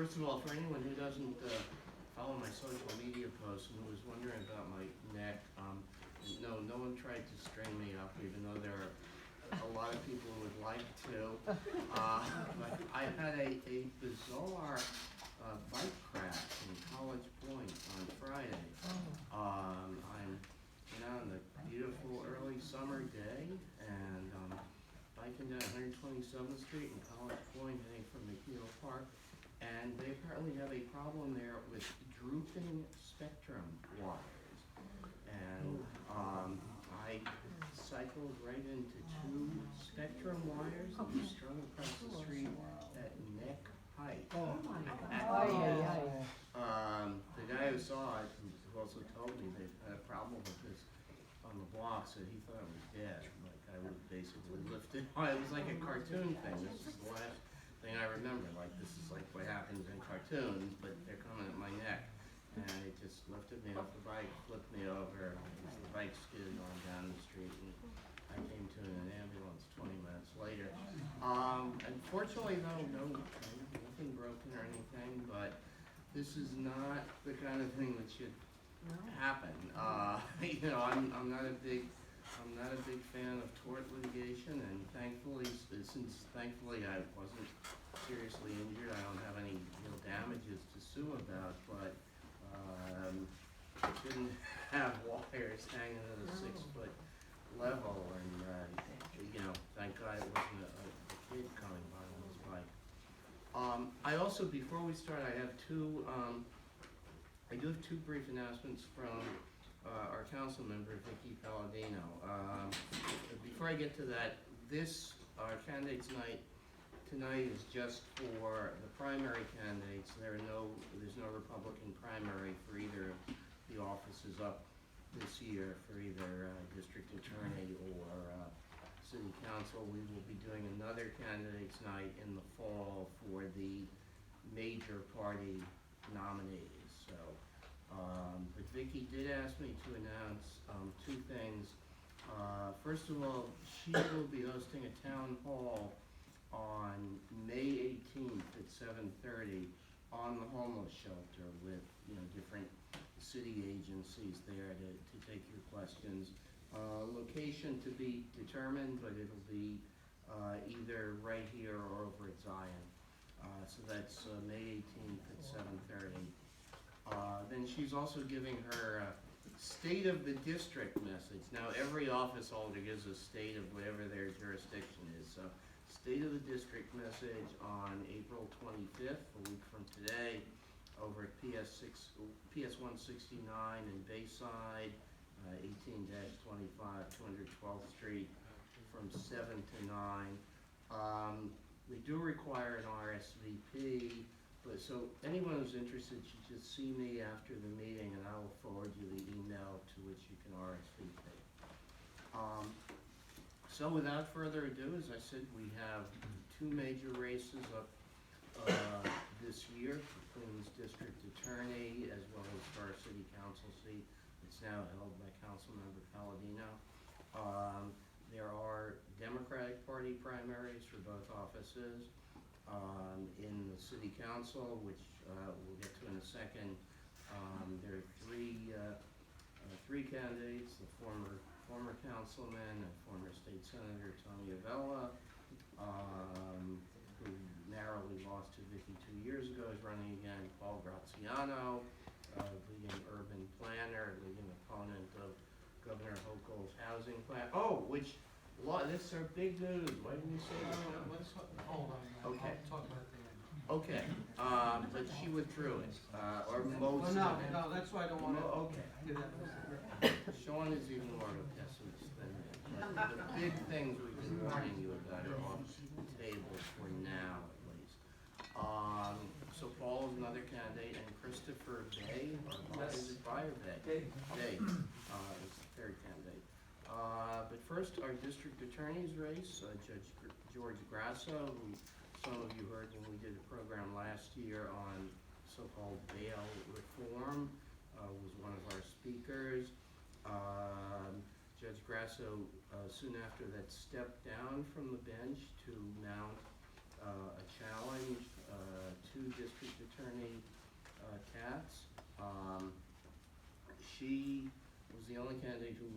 First of all, for anyone who doesn't follow my social media posts and who was wondering about my neck, no one tried to string me up, even though there are a lot of people who would like to. But I had a bizarre bike crash in College Point on Friday. I'm on a beautiful early summer day and biking down 127th Street in College Point, heading from McNeil Park, and they apparently have a problem there with drooping spectrum wires. And I cycled right into two spectrum wires that were strung across the street at neck height. The guy who saw it, who also told me they had a problem with this on the block, said he thought it was dead. Like I would basically lift it. It was like a cartoon thing. This is the last thing I remember. Like this is like what happens in cartoons, but they're coming at my neck. And it just lifted me off the bike, flipped me over, the bike skidded on down the street, and I came to an ambulance 20 minutes later. Unfortunately though, nothing broken or anything, but this is not the kind of thing that should happen. I'm not a big fan of tort litigation, and thankfully I wasn't seriously injured. I don't have any real damages to sue about, but I shouldn't have wires hanging at a 6-foot level, and thank God it wasn't a kid coming by on his bike. I also, before we start, I do have two brief announcements from our council member, Vicky Palladino. Before I get to that, our candidates night tonight is just for the primary candidates. There's no Republican primary for either of the offices up this year, for either district attorney or city council. We will be doing another candidates night in the fall for the major party nominees. So, but Vicky did ask me to announce two things. First of all, she will be hosting a town hall on May 18th at 7:30 on the homeless shelter with different city agencies there to take your questions. Location to be determined, but it'll be either right here or over at Zion. So that's May 18th at 7:30. Then she's also giving her State of the District message. Now every office holder gives a state of whatever their jurisdiction is. So State of the District message on April 25th, a week from today, over at PS 169 in Bayside, 18-25, 212th Street, from 7 to 9. We do require an RSVP, but so anyone who's interested should just see me after the meeting, and I will forward you the email to which you can RSVP. So without further ado, as I said, we have two major races up this year for Queens District Attorney as well as for our City Council seat. It's now held by Councilmember Palladino. There are Democratic Party primaries for both offices. In the City Council, which we'll get to in a second, there are three candidates: the former councilman and former state senator Tony Avella, who narrowly lost to Vicky 2 years ago, is running again. Paul Graziano, leading urban planner, leading opponent of Governor Hochul's housing plan. This is our big news. Why didn't you say that? Hold on. Okay. I'll talk about it at the end. Okay, but she withdrew it, or most No, of it. no, that's why I don't want to Okay. do that. Sean is even more of a pessimist than me. But the big things we've been warning you about are off the table for now, at least. So Paul is another candidate, and Christopher Bae, is it Bae or Bae? Bae is the third candidate. But first, our district attorney's race, Judge George Grasso, who some of you heard when we did a program last year on so-called bail reform, was one of our speakers. Judge Grasso, soon after that, stepped down from the bench to mount a challenge to District Attorney Katz. She was the only candidate who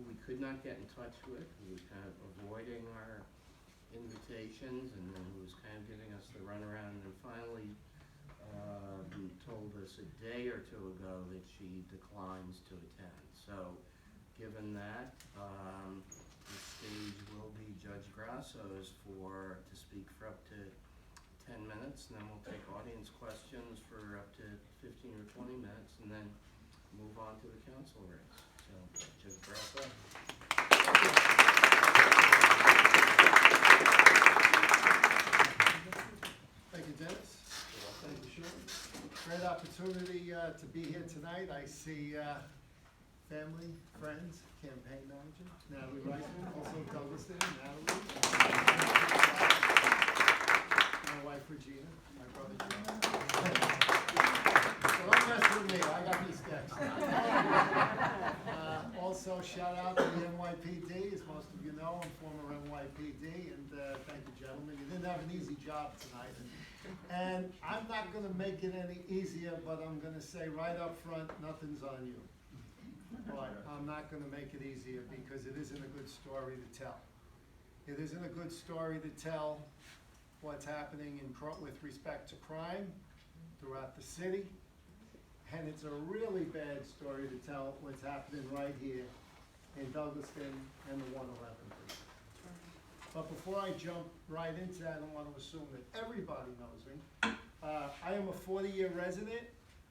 we could not get in touch with, who was kind of avoiding our invitations, and then who was kind of giving us the runaround, and then finally told us a day or two ago that she declines to attend. So, given that, the stage will be Judge Grasso's to speak for up to 10 minutes, and then we'll take audience questions for up to 15 or 20 minutes, and then move on to the council race. So, Judge Grasso. Thank you, Dennis. Thank you, Sean. Great opportunity to be here tonight. I see family, friends, campaign manager, Natalie Reisman, also Douglaston, Natalie. My wife, Regina, my brother, John. So don't mess with me, I got these decks. Also, shout out to the NYPD. As most of you know, I'm former NYPD, and thank you, gentlemen. You didn't have an easy job tonight. And I'm not going to make it any easier, but I'm going to say right up front, nothing's on you. But I'm not going to make it easier because it isn't a good story to tell. It isn't a good story to tell what's happening with respect to crime throughout the city. And it's a really bad story to tell what's happening right here in Douglaston and the 111 precinct. But before I jump right into that, I want to assume that everybody knows me. I am a 40-year resident,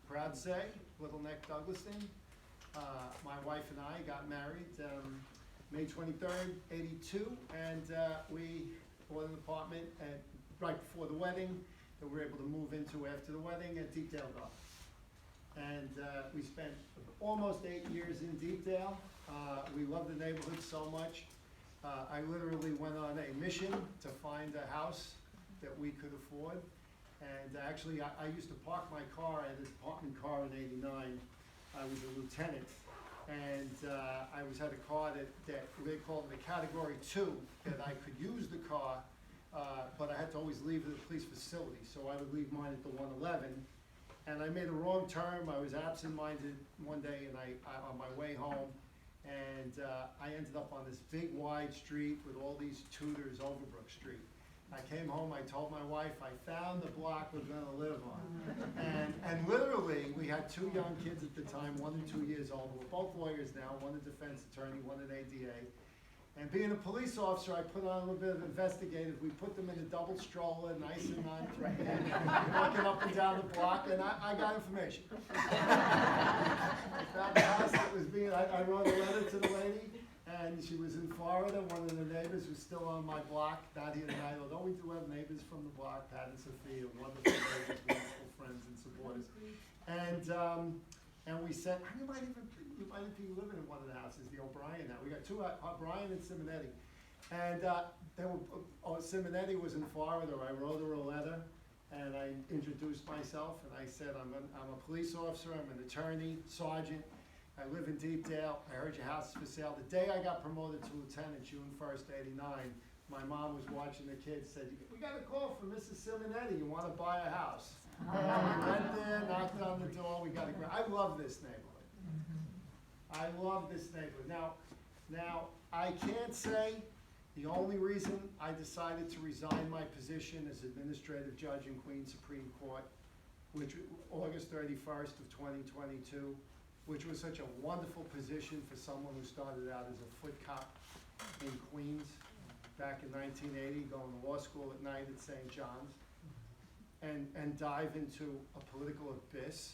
proud to say, Little Neck, Douglaston. My wife and I got married May 23rd, '82, and we bought an apartment right before the wedding that we were able to move into after the wedding at Deepdale Gardens. And we spent almost 8 years in Deepdale. We loved the neighborhood so much. I literally went on a mission to find a house that we could afford. And actually, I used to park my car at a department car in '89. I was a lieutenant, and I had a car that they called it a Category 2, that I could use the car, but I had to always leave it at the police facility, so I would leave mine at the 111. And I made a wrong turn. I was absent-minded one day, and I on my way home, and I ended up on this big wide street with all these Tudors, Overbrook Street. I came home, I told my wife, I found the block we're gonna live on. And literally, we had 2 young kids at the time, 1 and 2 years old. We're both lawyers now, one a defense attorney, one an ADA. And being a police officer, I put on a little bit of investigative. We put them in a double stroller, nice and non-threatening, walking up and down the block, and I got information. I found the house that was I wrote a letter to the lady, and she was in Florida. One of the neighbors was still on my block, not here tonight, although we do have neighbors from the block, Pat and Sophia, wonderful neighbors, wonderful friends and supporters. And we said, you might be living in one of the houses, the O'Brien now. We got 2, O'Brien and Simonetti. And Simonetti was in Florida. I wrote her a letter, and I introduced myself, and I said, I'm a police officer, I'm an attorney, sergeant. I live in Deepdale. I heard your house is for sale. The day I got promoted to lieutenant, June 1st, '89, my mom was watching the kids, said, we got a call from Mrs. Simonetti, you want to buy a house? And we went there, knocked on the door, we got I love this neighborhood. I love this neighborhood. Now, I can't say the only reason I decided to resign my position as administrative judge in Queens Supreme Court, which August 31st of 2022, which was such a wonderful position for someone who started out as a foot cop in Queens back in 1980, going to law school at night at St. John's, and dive into a political abyss,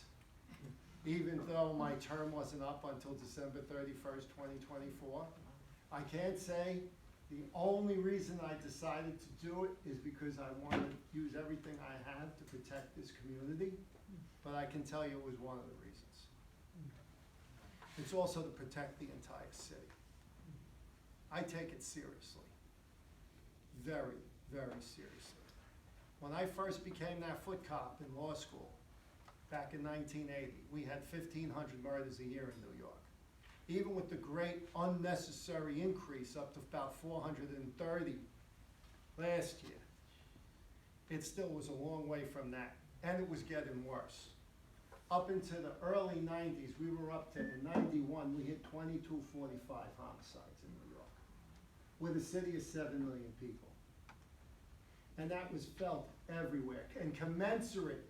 even though my term wasn't up until December 31st, 2024. I can't say the only reason I decided to do it is because I want to use everything I have to protect this community, but I can tell you it was one of the reasons. It's also to protect the entire city. I take it seriously, very, very seriously. When I first became that foot cop in law school, back in 1980, we had 1,500 murders a year in New York. Even with the great unnecessary increase up to about 430 last year. It still was a long way from that, and it was getting worse. Up into the early 90s, we were up to, in 91, we hit 2245 homicides in New York, with a city of 7 million people. And that was felt everywhere, and commensurate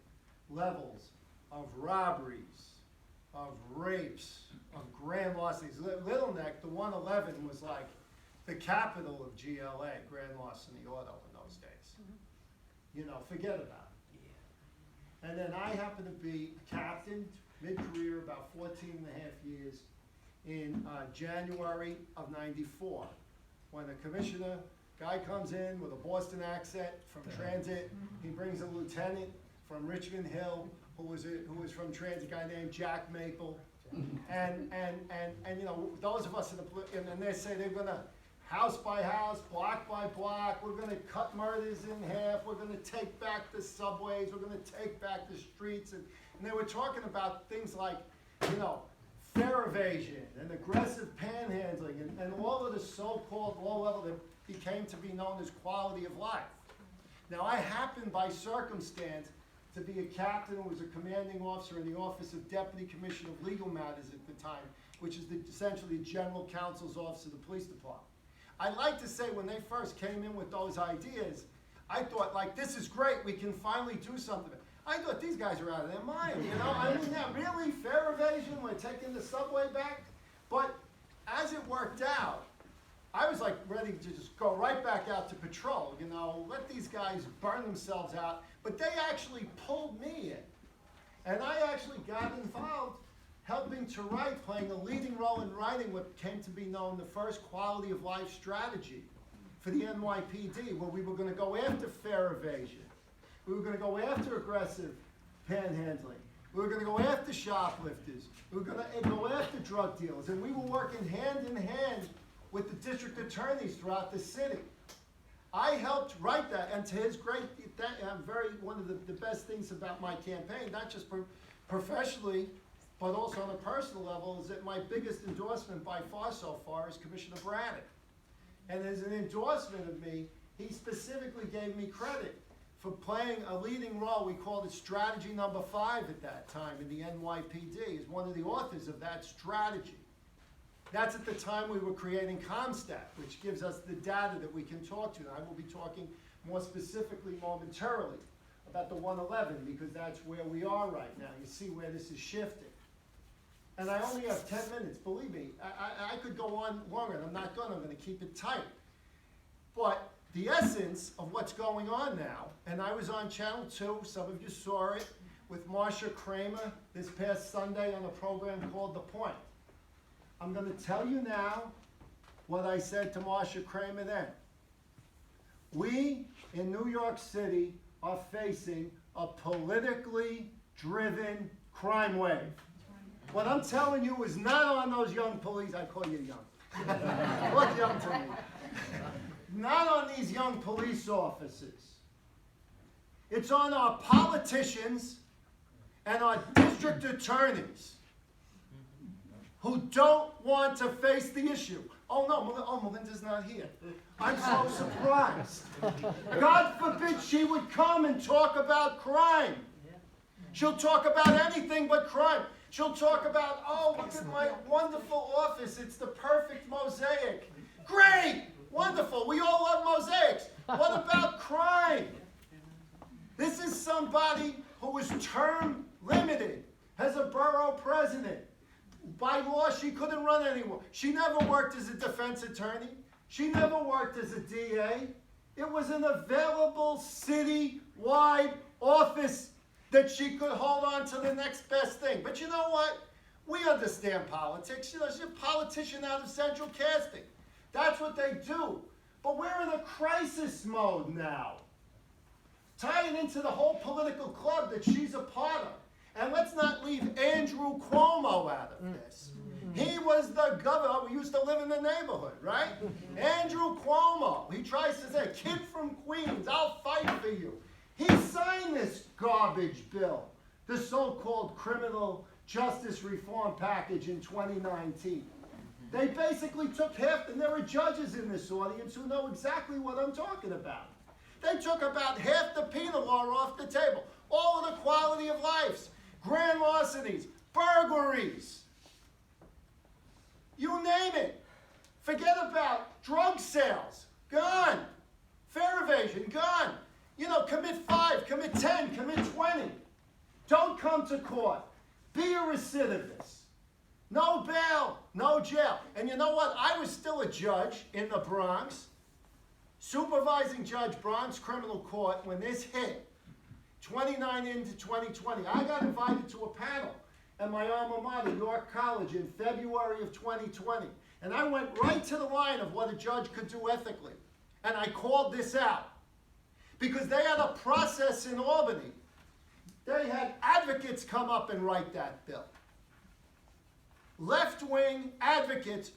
levels of robberies, of rapes, of grand larcenies. Little Neck, the 111 was like the capital of GLA, grand larceny auto in those days. You know, forget about it. And then I happened to be captain, mid-career, about 14 and a half years, in January of 94, when a commissioner, guy comes in with a Boston accent from transit. He brings a lieutenant from Richmond Hill, who was from transit, a guy named Jack Maple. And you know, those of us in the, and they say they're gonna, house by house, block by block, we're gonna cut murders in half, we're gonna take back the subways, we're gonna take back the streets. And they were talking about things like, you know, fare evasion and aggressive panhandling and all of the so-called low level that became to be known as quality of life. Now, I happened by circumstance to be a captain who was a commanding officer in the Office of Deputy Commissioner of Legal Matters at the time, which is essentially the General Counsel's Office of the Police Department. I like to say when they first came in with those ideas, I thought, like, this is great, we can finally do something. I thought these guys are out of their mind, you know? I mean, yeah, really, fare evasion, we're taking the subway back? But as it worked out, I was like ready to just go right back out to patrol, you know, let these guys burn themselves out. But they actually pulled me in. And I actually got involved helping to write, playing a leading role in writing what came to be known the first quality of life strategy for the NYPD, where we were going to go after fare evasion. We were going to go after aggressive panhandling. We were going to go after shoplifters. We were going to go after drug dealers. And we were working hand in hand with the district attorneys throughout the city. I helped write that, and to his great, one of the best things about my campaign, not just professionally, but also on a personal level, is that my biggest endorsement by far so far is Commissioner Braddock. And as an endorsement of me, he specifically gave me credit for playing a leading role. We called it strategy number 5 at that time in the NYPD, as one of the authors of that strategy. That's at the time we were creating ComStat, which gives us the data that we can talk to. And I will be talking more specifically momentarily about the 111, because that's where we are right now. You see where this is shifting. And I only have 10 minutes, believe me. I could go on longer, and I'm not going to. I'm going to keep it tight. But the essence of what's going on now, and I was on Channel 2, some of you saw it, with Marcia Kramer this past Sunday on a program called The Point. I'm going to tell you now what I said to Marcia Kramer then. We in New York City are facing a politically driven crime wave. What I'm telling you is not on those young police, I call you young. Look young to me. Not on these young police officers. It's on our politicians and our district attorneys who don't want to face the issue. Oh no, Melinda's not here. I'm so surprised. God forbid she would come and talk about crime. She'll talk about anything but crime. She'll talk about, oh, look at my wonderful office. It's the perfect mosaic. Great, wonderful. We all love mosaics. What about crime? This is somebody who was term limited as a borough president. By law, she couldn't run anymore. She never worked as a defense attorney. She never worked as a DA. It was an available city-wide office that she could hold on to the next best thing. But you know what? We understand politics. You know, she's a politician out of central casting. That's what they do. But we're in a crisis mode now. Tying into the whole political club that she's a part of. And let's not leave Andrew Cuomo out of this. He was the governor. We used to live in the neighborhood, right? Andrew Cuomo. He tries to say, kid from Queens, I'll fight for you. He signed this garbage bill, the so-called criminal justice reform package in 2019. They basically took half, and there are judges in this audience who know exactly what I'm talking about. They took about half the penal law off the table. All of the quality of lives, grand larcenies, burglaries, you name it. Forget about drug sales, gone. Fare evasion, gone. You know, commit 5, commit 10, commit 20. Don't come to court. Be a recidivist. No bail, no jail. And you know what? I was still a judge in the Bronx, supervising Judge Bronx Criminal Court when this hit, 29 into 2020. I got invited to a panel at my alma mater, York College, in February of 2020. And I went right to the line of what a judge could do ethically. And I called this out. Because they had a process in Albany. They had advocates come up and write that bill. Left-wing advocates,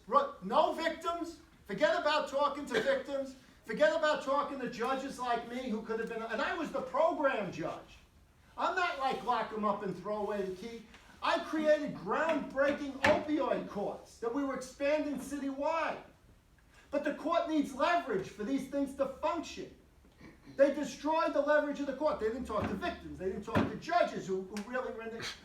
no victims. Forget about talking to victims. Forget about talking to judges like me who could have been, and I was the program judge. I'm not like lock them up and throw away the key. I created groundbreaking opioid courts that we were expanding citywide. But the court needs leverage for these things to function. They destroyed the leverage of the court. They didn't talk to victims. They didn't talk to judges who really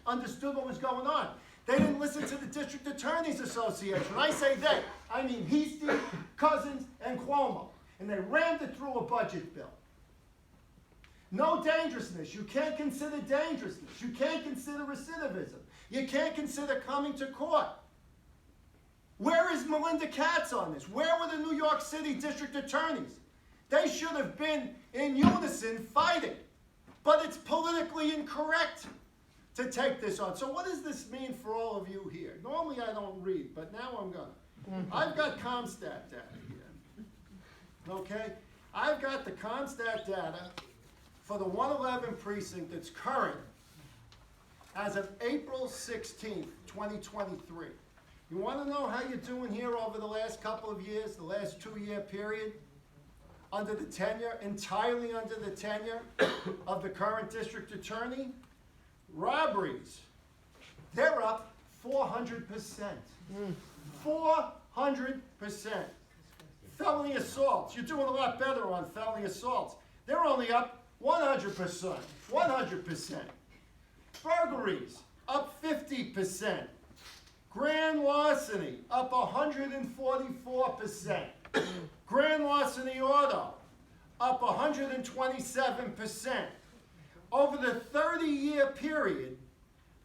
understood what was going on. They didn't listen to the District Attorneys Association. When I say they, I mean Heastie, Cousins, and Cuomo. And they rammed it through a budget bill. No dangerousness. You can't consider dangerousness. You can't consider recidivism. You can't consider coming to court. Where is Melinda Katz on this? Where were the New York City District Attorneys? They should have been in unison fighting. But it's politically incorrect to take this on. So what does this mean for all of you here? Normally I don't read, but now I'm gonna. I've got Comstat data here. Okay? I've got the Comstat data for the 111 precinct that's current as of April 16th, 2023. You want to know how you're doing here over the last couple of years, the last 2-year period? Under the tenure, entirely under the tenure of the current district attorney? Robberies, they're up 400%. 400%. Felony assaults, you're doing a lot better on felony assaults. They're only up 100%. 100%. Burglaries, up 50%. Grand larceny, up 144%. Grand larceny auto, up 127%. Over the 30-year period,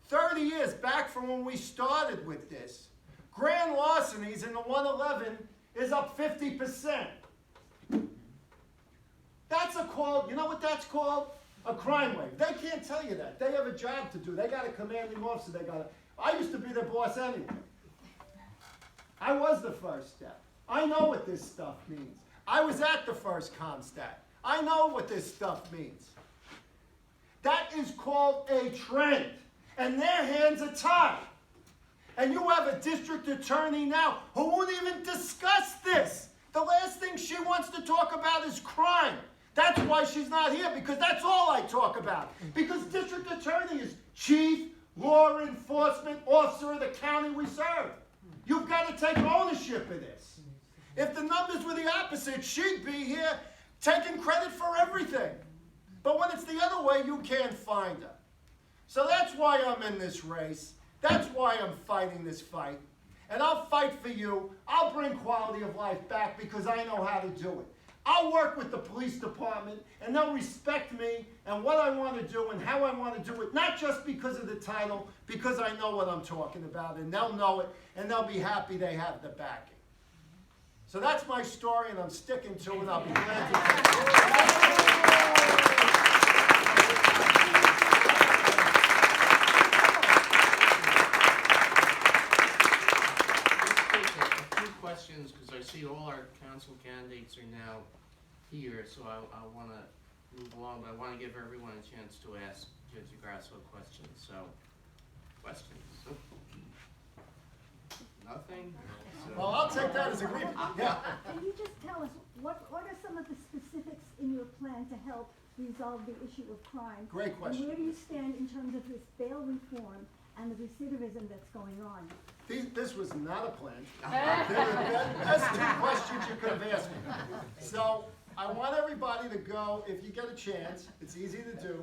30 years back from when we started with this, grand larcenies in the 111 is up 50%. That's you know what that's called? A crime wave. They can't tell you that. They have a job to do. They got a commanding officer. I used to be their boss anyway. I was the first step. I know what this stuff means. I was at the first Comstat. I know what this stuff means. That is called a trend. And their hands are tied. And you have a district attorney now who won't even discuss this. The last thing she wants to talk about is crime. That's why she's not here, because that's all I talk about. Because district attorney is chief law enforcement officer of the county we serve. You've got to take ownership of this. If the numbers were the opposite, she'd be here taking credit for everything. But when it's the other way, you can't find her. So that's why I'm in this race. That's why I'm fighting this fight. And I'll fight for you. I'll bring quality of life back because I know how to do it. I'll work with the police department, and they'll respect me and what I want to do and how I want to do it, not just because of the title, because I know what I'm talking about, and they'll know it, and they'll be happy they have the backing. So that's my story, and I'm sticking to it. I'll be glad to take it. Questions, because I see all our council candidates are now here, so I want to move along, but I want to give everyone a chance to ask Judge Grasso questions. So, questions? Nothing? So, Well, I'll take that as agreement. Yeah. Can you just tell us, what are some of the specifics in your plan to help resolve the issue of crime? Great question. And where do you stand in terms of this bail reform and the recidivism that's going on? This was not a plan. That's 2 questions you could have asked me. So, I want everybody to go, if you get a chance, it's easy to do,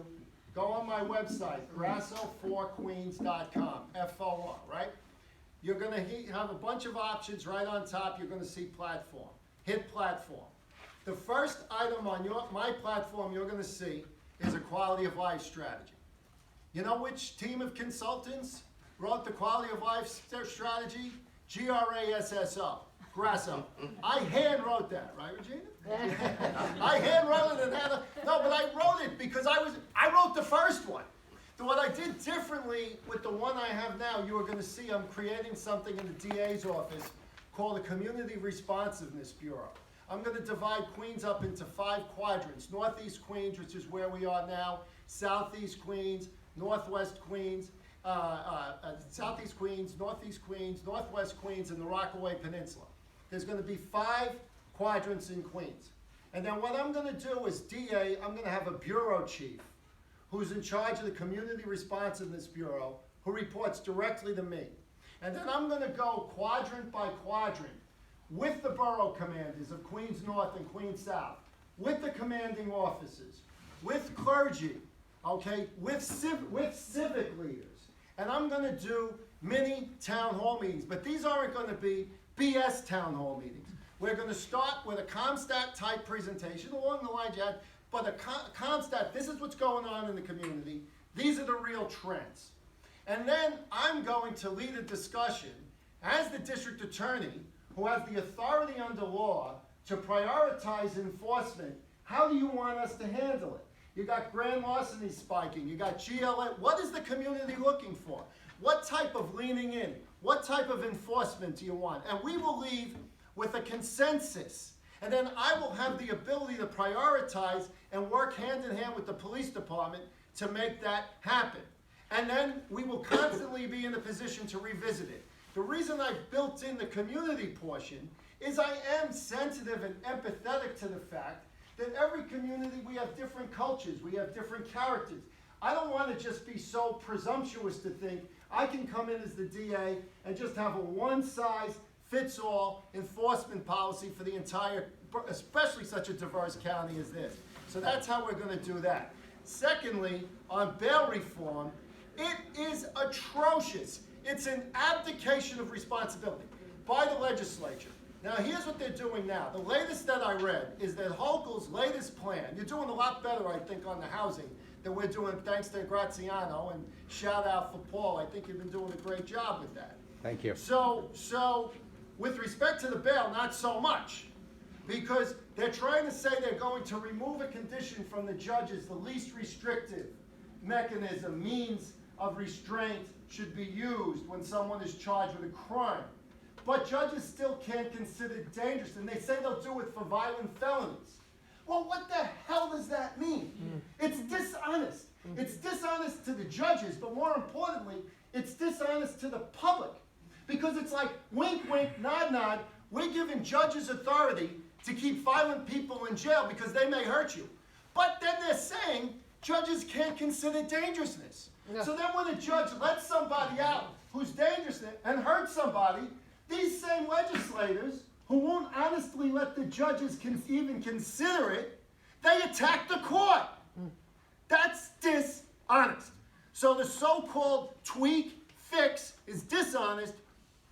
go on my website, grasso4queens.com, F-O-R, right? You're gonna have a bunch of options right on top. You're gonna see platform. Hit platform. The first item on my platform you're gonna see is a quality of life strategy. You know which team of consultants wrote the quality of life strategy? Grasso, Grasso. I hand wrote that, right, Regina? I hand wrote it and had a, no, but I wrote it because I wrote the first one. What I did differently with the one I have now, you are going to see I'm creating something in the DA's office called a Community Responsiveness Bureau. I'm going to divide Queens up into 5 quadrants. Northeast Queens, which is where we are now, Southeast Queens, Northwest Queens, Southeast Queens, Northeast Queens, Northwest Queens, and the Rockaway Peninsula. There's going to be 5 quadrants in Queens. And then what I'm going to do as DA, I'm going to have a bureau chief who's in charge of the Community Responsiveness Bureau, who reports directly to me. And then I'm going to go quadrant by quadrant with the borough commanders of Queens North and Queens South, with the commanding officers, with clergy, okay, with civic leaders. And I'm going to do mini town hall meetings, but these aren't going to be BS town hall meetings. We're going to start with a ComStat type presentation along the lines you had, but a ComStat, this is what's going on in the community. These are the real trends. And then I'm going to lead a discussion as the district attorney who has the authority under law to prioritize enforcement. How do you want us to handle it? You got grand larceny spiking, you got GLA. What is the community looking for? What type of leaning in? What type of enforcement do you want? And we will leave with a consensus. And then I will have the ability to prioritize and work hand in hand with the police department to make that happen. And then we will constantly be in a position to revisit it. The reason I've built in the community portion is I am sensitive and empathetic to the fact that every community, we have different cultures, we have different characters. I don't want to just be so presumptuous to think I can come in as the DA and just have a one-size-fits-all enforcement policy for the entire, especially such a diverse county as this. So that's how we're going to do that. Secondly, on bail reform, it is atrocious. It's an abdication of responsibility by the legislature. Now, here's what they're doing now. The latest that I read is that Hochul's latest plan, you're doing a lot better, I think, on the housing than we're doing, thanks to Graziano, and shout out for Paul. I think you've been doing a great job with that. Thank you. So with respect to the bail, not so much, because they're trying to say they're going to remove a condition from the judges, the least restrictive mechanism, means of restraint should be used when someone is charged with a crime. But judges still can't consider it dangerous, and they say they'll do it for violent felonies. Well, what the hell does that mean? It's dishonest. It's dishonest to the judges, but more importantly, it's dishonest to the public. Because it's like, wink, wink, nod, nod, we're giving judges authority to keep violent people in jail because they may hurt you. But then they're saying judges can't consider dangerousness. Yeah. So then when a judge lets somebody out who's dangerous and hurts somebody, these same legislators who won't honestly let the judges even consider it, they attack the court. That's dishonest. So the so-called tweak, fix is dishonest,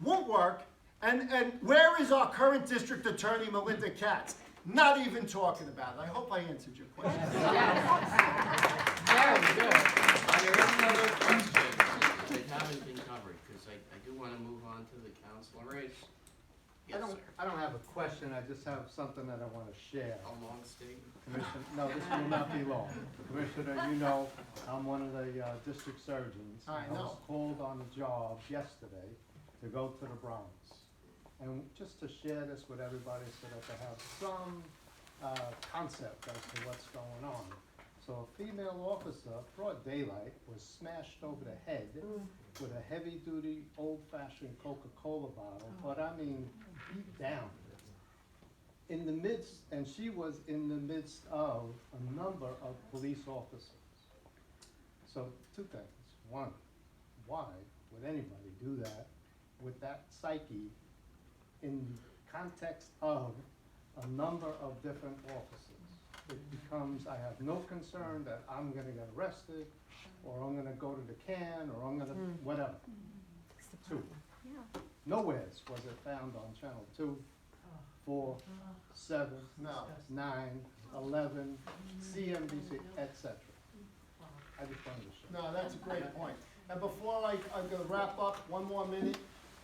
won't work, and where is our current district attorney, Melinda Katz? Not even talking about it. I hope I answered your question. Very good. Are there any other questions that haven't been covered? Because I do want to move on to the council race. Yes, sir. I don't have a question, I just have something that I want to share. A long statement. Commissioner, no, this will not be long. Commissioner, you know, I'm one of the district surgeons. I was know. called on the job yesterday to go to the Bronx. And just to share this with everybody so that they have some concept as to what's going on. So a female officer, broad daylight, was smashed over the head with a heavy-duty, old-fashioned Coca-Cola bottle, but I mean, beat down. In the midst, and she was in the midst of a number of police officers. So 2 things. 1, why would anybody do that with that psyche in context of a number of different offices. It becomes, I have no concern that I'm gonna get arrested, or I'm gonna go to the can, or I'm gonna, whatever. Two. Yeah. Nowheres was it found on channel 2, 4, 7, No. 9, 11, CNBC, etc. I just wanted to share. No, that's a great point. And before I'm gonna wrap up, one more minute.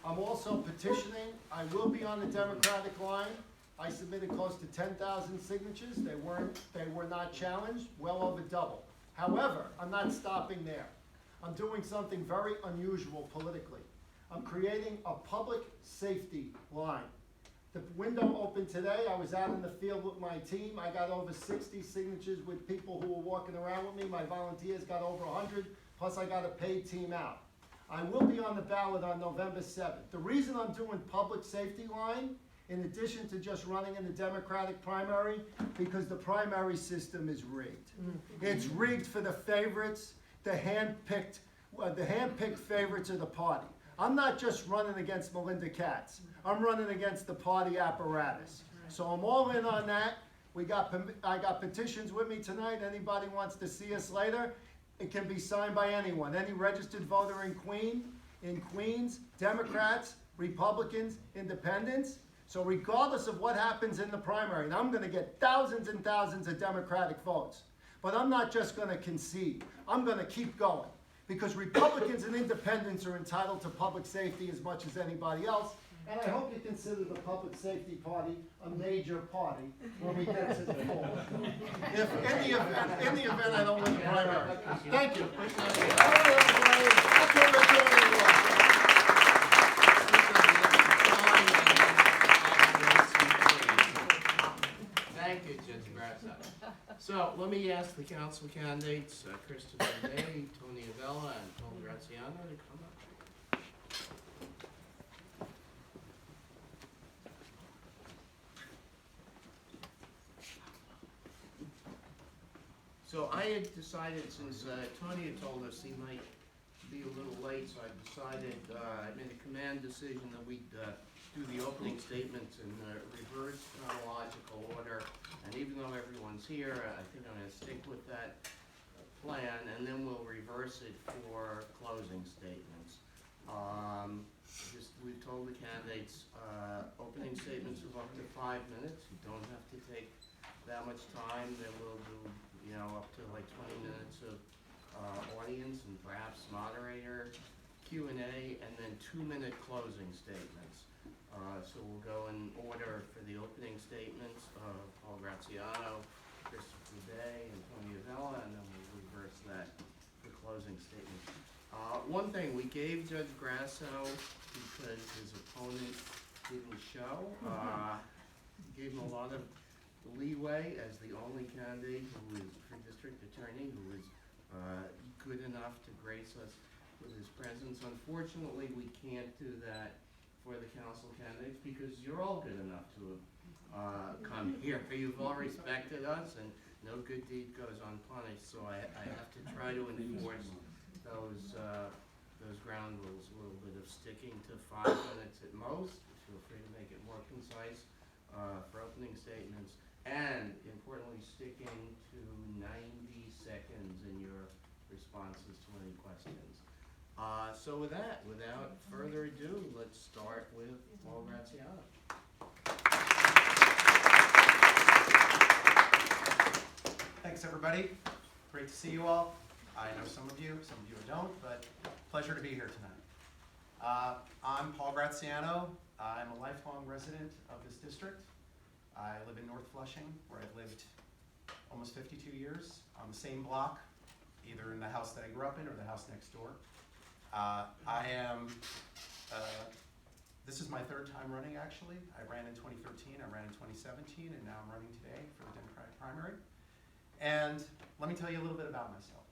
I'm also petitioning, I will be on the Democratic line. I submitted close to 10,000 signatures. They were not challenged, well over double. However, I'm not stopping there. I'm doing something very unusual politically. I'm creating a public safety line. The window opened today. I was out in the field with my team. I got over 60 signatures with people who were walking around with me. My volunteers got over 100, plus I got a paid team out. I will be on the ballot on November 7th. The reason I'm doing public safety line, in addition to just running in the Democratic primary, because the primary system is rigged. It's rigged for the favorites, the hand-picked favorites of the party. I'm not just running against Melinda Katz. I'm running against the party apparatus. So I'm all in on that. I got petitions with me tonight. Anybody wants to see us later, it can be signed by anyone. Any registered voter in Queens, Democrats, Republicans, Independents. So regardless of what happens in the primary, and I'm gonna get thousands and thousands of Democratic votes, but I'm not just gonna concede. I'm gonna keep going. Because Republicans and Independents are entitled to public safety as much as anybody else. And I hope you consider the Public Safety Party a major party when we get to the fall. If in the event I don't win the primary. Thank you. Thank you, Judge Grasso. So let me ask the council candidates, Christopher Bae, Tony Avella, and Paul Graziano to come up. So I had decided, since Tony had told us he might be a little late, so I decided, I made a command decision that we'd do the opening statements in reverse chronological order. And even though everyone's here, I think I'm gonna stick with that plan, and then we'll reverse it for closing statements. We've told the candidates, opening statements of up to 5 minutes. You don't have to take that much time. Then we'll do, up to like 20 minutes of audience and perhaps moderator, Q&A, and then 2-minute closing statements. So we'll go in order for the opening statements, Paul Graziano, Christopher Bae, and Tony Avella, and then we'll reverse that for closing statements. One thing, we gave Judge Grasso, because his opponent didn't show, gave him a lot of leeway as the only candidate who is for district attorney who is good enough to grace us with his presence. Unfortunately, we can't do that for the council candidates because you're all good enough to come here. You've all respected us, and no good deed goes unpunished. So I have to try to enforce those ground rules. A little bit of sticking to 5 minutes at most. Feel free to make it more concise for opening statements, and importantly, sticking to 90 seconds in your responses to any questions. So with that, without further ado, let's start with Paul Graziano. Thanks, everybody. Great to see you all. I know some of you I don't, but pleasure to be here tonight. I'm Paul Graziano. I'm a lifelong resident of this district. I live in North Flushing, where I've lived almost 52 years on the same block, either in the house that I grew up in or the house next door. This is my third time running, actually. I ran in 2013, I ran in 2017, and now I'm running today for the Democratic primary. And let me tell you a little bit about myself.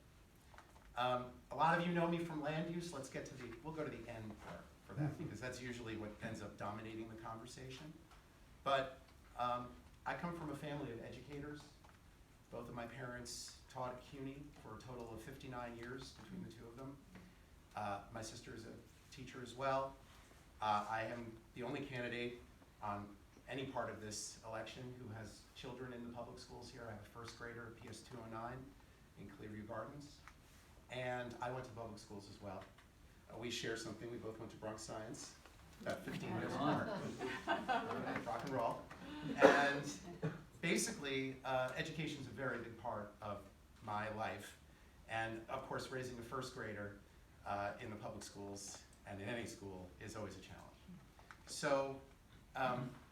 A lot of you know me from land use. We'll go to the end part for that, because that's usually what ends up dominating the conversation. But I come from a family of educators. Both of my parents taught at CUNY for a total of 59 years between the two of them. My sister is a teacher as well. I am the only candidate on any part of this election who has children in the public schools here. I have a first grader at PS 209 in Clearview Gardens. And I went to public schools as well. We share something. We both went to Bronx Science, about 15 years apart. Rock and roll. And basically, education is a very big part of my life. And of course, raising a first grader in the public schools and in any school is always a challenge. So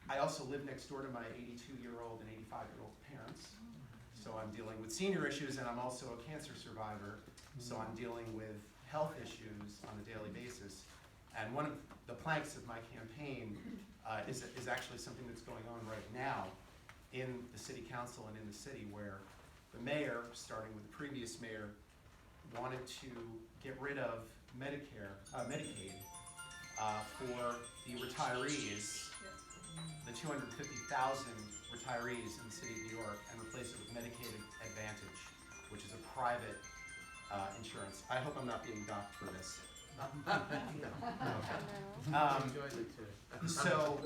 I also live next door to my 82-year-old and 85-year-old parents. So I'm dealing with senior issues, and I'm also a cancer survivor. So I'm dealing with health issues on a daily basis. And one of the planks of my campaign is actually something that's going on right now in the city council and in the city, where the mayor, starting with the previous mayor, wanted to get rid of Medicaid for the retirees, the 250,000 retirees in the city of New York, and replace it with Medicaid Advantage, which is a private insurance. I hope I'm not being docked for this. Enjoyed it too. So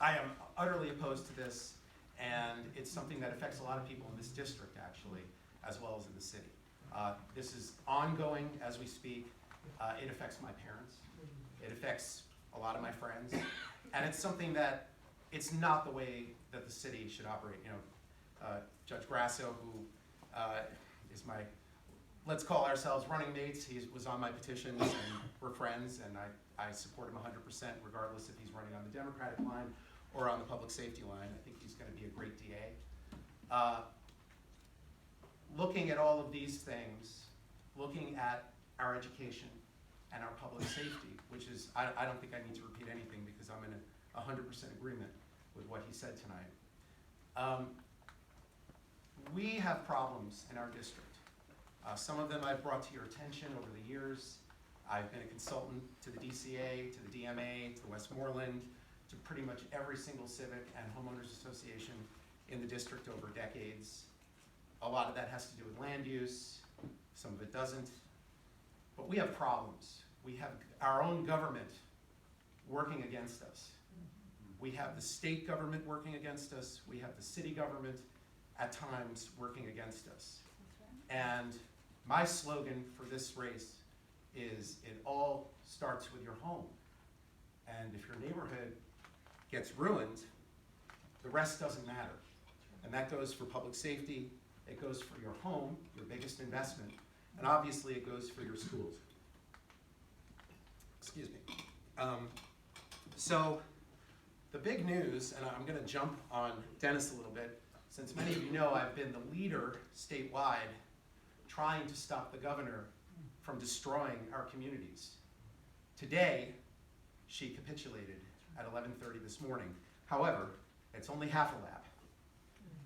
I am utterly opposed to this, and it's something that affects a lot of people in this district, actually, as well as in the city. This is ongoing as we speak. It affects my parents. It affects a lot of my friends. And it's something that, it's not the way that the city should operate. You know, Judge Grasso, who is my, let's call ourselves running mates, he was on my petitions, and we're friends, and I support him 100%, regardless if he's running on the Democratic line or on the public safety line. I think he's going to be a great DA. Looking at all of these things, looking at our education and our public safety, which is, I don't think I need to repeat anything because I'm in 100% agreement with what he said tonight. We have problems in our district. Some of them I've brought to your attention over the years. I've been a consultant to the DCA, to the DMA, to Westmoreland, to pretty much every single civic and homeowners association in the district over decades. A lot of that has to do with land use, some of it doesn't. But we have problems. We have our own government working against us. We have the state government working against us. We have the city government at times working against us. And my slogan for this race is, it all starts with your home. And if your neighborhood gets ruined, the rest doesn't matter. And that goes for public safety, it goes for your home, your biggest investment, and obviously it goes for your schools. Excuse me. So the big news, and I'm going to jump on Dennis a little bit, since many of you know I've been the leader statewide trying to stop the governor from destroying our communities. Today, she capitulated at 11:30 this morning. However, it's only half a lap,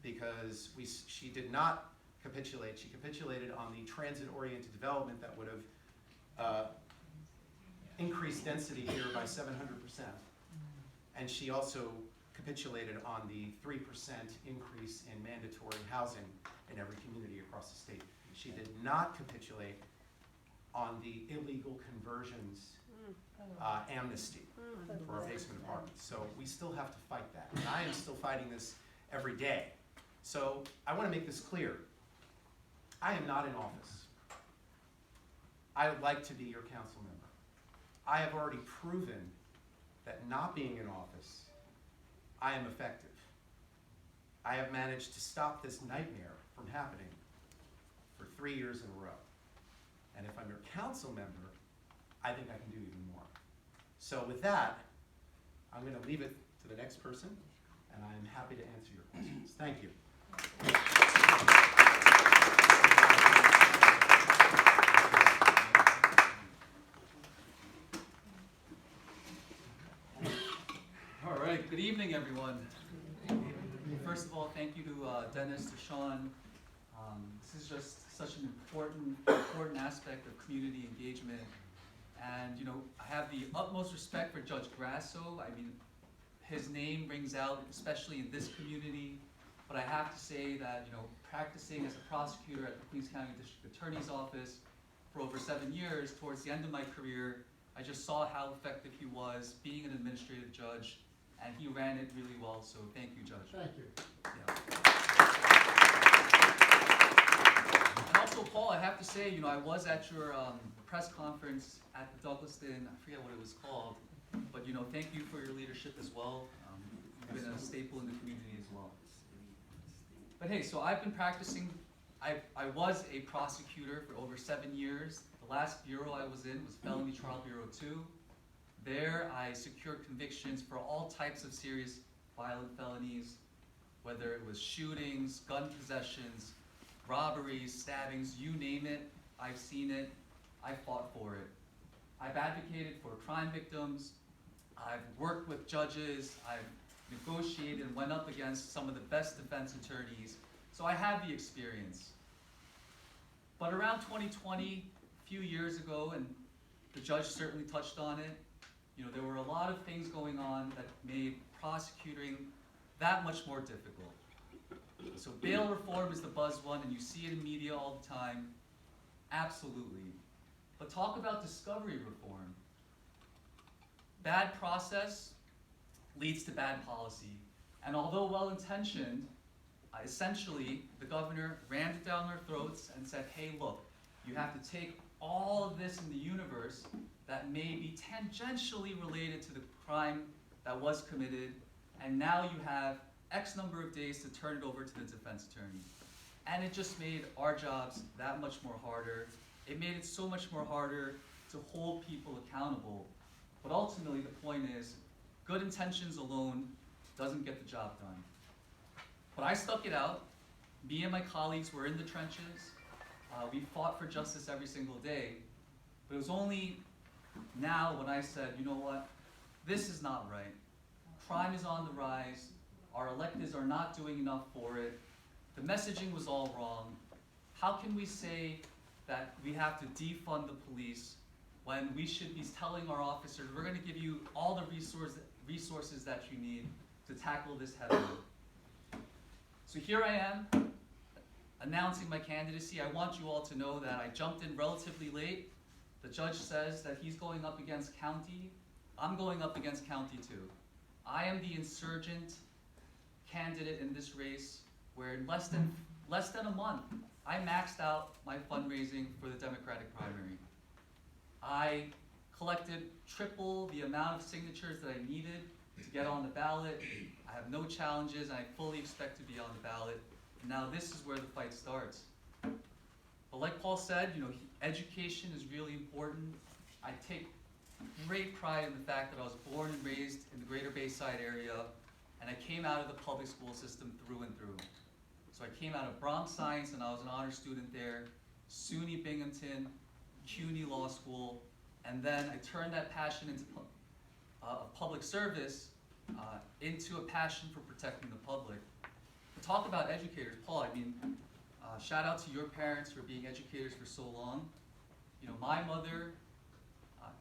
because she did not capitulate. She capitulated on the transit-oriented development that would have increased density here by 700%. And she also capitulated on the 3% increase in mandatory housing in every community across the state. She did not capitulate on the illegal conversions amnesty for our basement apartments. So we still have to fight that. And I am still fighting this every day. So I want to make this clear. I am not in office. I would like to be your council member. I have already proven that not being in office, I am effective. I have managed to stop this nightmare from happening for 3 years in a row. And if I'm your council member, I think I can do even more. So with that, I'm going to leave it to the next person, and I'm happy to answer your questions. Thank you. All right, good evening, everyone. First of all, thank you to Dennis, to Sean. This is just such an important aspect of community engagement. And, you know, I have the utmost respect for Judge Grasso. I mean, his name rings out, especially in this community. But I have to say that, you know, practicing as a prosecutor at the Queens County District Attorney's Office for over 7 years, towards the end of my career, I just saw how effective he was being an administrative judge and he ran it really well, so thank you, Judge. Thank you. And also, Paul, I have to say, I was at your press conference at the Douglaston, I forget what it was called, but thank you for your leadership as well. You've been a staple in the community as well. But hey, so I've been practicing, I was a prosecutor for over 7 years. The last bureau I was in was Felony Trial Bureau 2. There, I secured convictions for all types of serious violent felonies, whether it was shootings, gun possessions, robberies, stabbings, you name it, I've seen it, I fought for it. I've advocated for crime victims, I've worked with judges, I've negotiated and went up against some of the best defense attorneys, so I have the experience. But around 2020, a few years ago, and the judge certainly touched on it, there were a lot of things going on that made prosecuting that much more difficult. So bail reform is the buzz one, and you see it in media all the time. Absolutely. But talk about discovery reform. Bad process leads to bad policy. And although well-intentioned, essentially, the governor rammed it down their throats and said, hey, look, you have to take all of this in the universe that may be tangentially related to the crime that was committed, and now you have X number of days to turn it over to the defense attorney. And it just made our jobs that much more harder. It made it so much more harder to hold people accountable. But ultimately, the point is, good intentions alone doesn't get the job done. But I stuck it out. Me and my colleagues were in the trenches. We fought for justice every single day. But it was only now when I said, you know what, this is not right. Crime is on the rise. Our electeds are not doing enough for it. The messaging was all wrong. How can we say that we have to defund the police when we should be telling our officers, we're going to give you all the resources that you need to tackle this head on? So here I am, announcing my candidacy. I want you all to know that I jumped in relatively late. The judge says that he's going up against county. I'm going up against county too. I am the insurgent candidate in this race, where in less than a month, I maxed out my fundraising for the Democratic primary. I collected triple the amount of signatures that I needed to get on the ballot. I have no challenges, and I fully expect to be on the ballot. Now this is where the fight starts. But like Paul said, education is really important. I take great pride in the fact that I was born and raised in the Greater Bayside area, and I came out of the public school system through and through. So I came out of Bronx Science, and I was an honor student there, SUNY Binghamton, CUNY Law School, and then I turned that passion into public service into a passion for protecting the public. To talk about educators, Paul, shout out to your parents for being educators for so long. My mother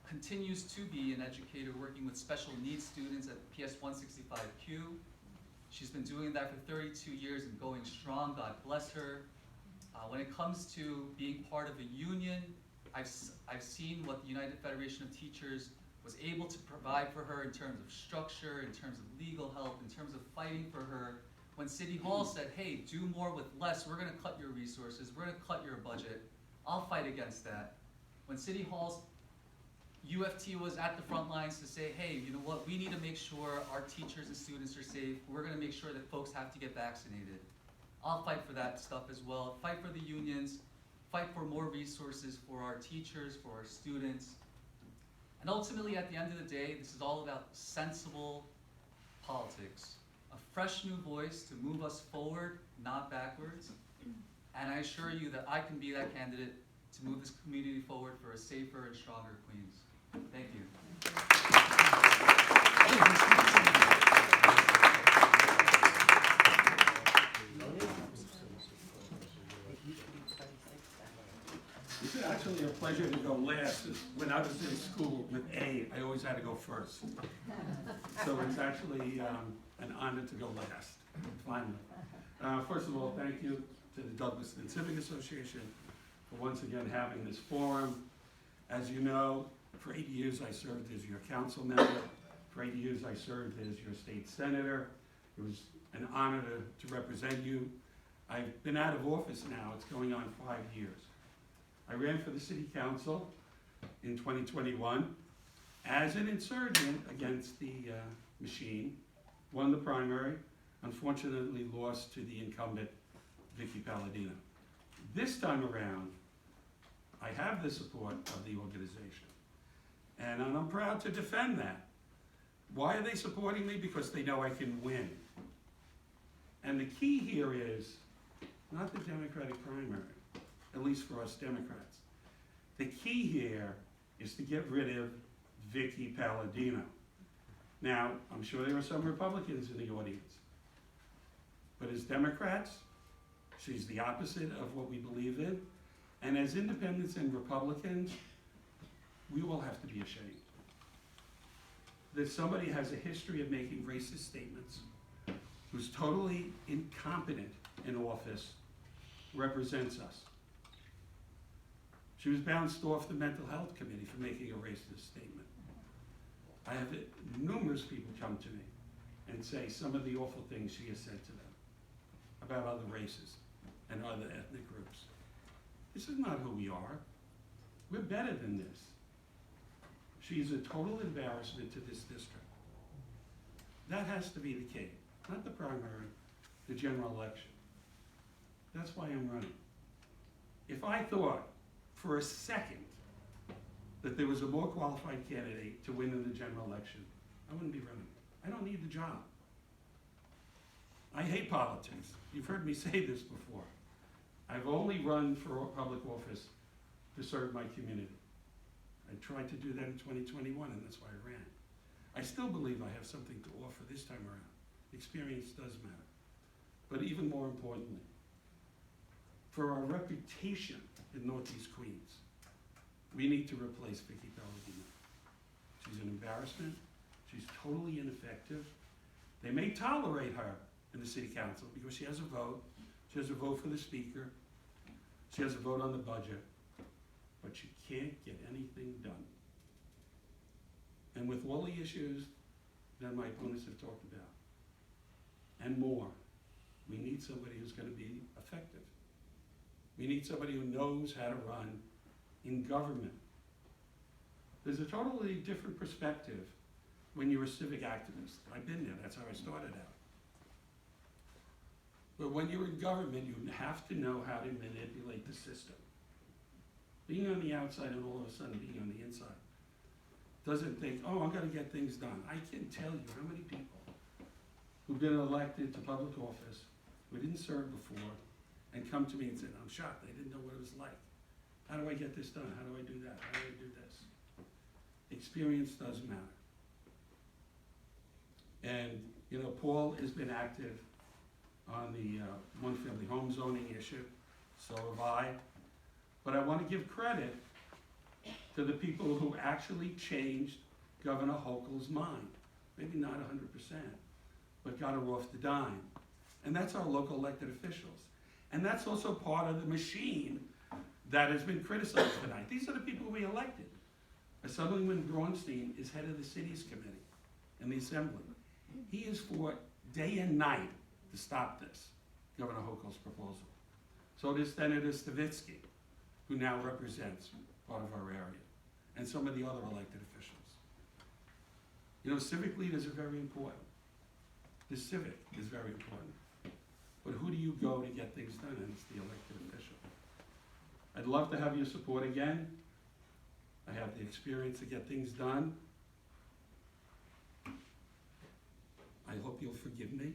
continues to be an educator working with special needs students at PS 165Q. She's been doing that for 32 years and going strong, God bless her. When it comes to being part of a union, I've seen what the United Federation of Teachers was able to provide for her in terms of structure, in terms of legal help, in terms of fighting for her. When City Hall said, hey, do more with less, we're gonna cut your resources, we're gonna cut your budget, I'll fight against that. When City Hall's UFT was at the front lines to say, hey, you know what, we need to make sure our teachers and students are safe, we're gonna make sure that folks have to get vaccinated. I'll fight for that stuff as well, fight for the unions, fight for more resources for our teachers, for our students. And ultimately, at the end of the day, this is all about sensible politics. A fresh new voice to move us forward, not backwards. And I assure you that I can be that candidate to move this community forward for a safer and stronger Queens. Thank you. It's actually a pleasure to go last. When I was in school with A, I always had to go first. So it's actually an honor to go last, finally. First of all, thank you to the Douglaston Civic Association for once again having this forum. As you know, for 8 years I served as your council member. For 8 years, I served as your state senator. It was an honor to represent you. I've been out of office now, it's going on 5 years. I ran for the city council in 2021 as an insurgent against the machine, won the primary, unfortunately lost to the incumbent, Vicky Palladino. This time around, I have the support of the organization, and I'm proud to defend that. Why are they supporting me? Because they know I can win. And the key here is not the Democratic primary, at least for us Democrats. The key here is to get rid of Vicky Palladino. Now, I'm sure there are some Republicans in the audience, but as Democrats, she's the opposite of what we believe in. And as independents and Republicans, we all have to be ashamed that somebody has a history of making racist statements, who's totally incompetent in office, represents us. She was bounced off the mental health committee for making a racist statement. I have numerous people come to me and say some of the awful things she has said to them about other races and other ethnic groups. This is not who we are. We're better than this. She's a total embarrassment to this district. That has to be the key, not the primary, the general election. That's why I'm running. If I thought for a second that there was a more qualified candidate to win in the general election, I wouldn't be running. I don't need the job. I hate politics. You've heard me say this before. I've only run for public office to serve my community. I tried to do that in 2021, and that's why I ran. I still believe I have something to offer this time around. Experience does matter. But even more importantly, for our reputation in Northeast Queens, we need to replace Vicky Palladino. She's an embarrassment. She's totally ineffective. They may tolerate her in the city council because she has a vote. She has a vote for the speaker. She has a vote on the budget. But she can't get anything done. And with all the issues that my opponents have talked about, and more, we need somebody who's going to be effective. We need somebody who knows how to run in government. There's a totally different perspective when you're a civic activist. I've been there, that's how I started out. But when you're in government, you have to know how to manipulate the system. Being on the outside and all of a sudden being on the inside doesn't think, oh, I'm gonna get things done. I can tell you how many people who've been elected to public office, who didn't serve before, and come to me and said, I'm shocked, I didn't know what it was like. How do I get this done? How do I do that? How do I do this? Experience does matter. And, you know, Paul has been active on the one-family home zoning issue, so have I. But I want to give credit to the people who actually changed Governor Hochul's mind. Maybe not 100%, but got her off the dime. And that's our local elected officials. And that's also part of the machine that has been criticized tonight. These are the people we elected. Assemblyman Braunstein is head of the cities committee in the assembly. He has fought day and night to stop this, Governor Hochul's proposal. So does Senator Stavitsky, who now represents part of our area, and some of the other elected officials. You know, civic leaders are very important. The civic is very important. But who do you go to get things done? And it's the elected official. I'd love to have your support again. I have the experience to get things done. I hope you'll forgive me.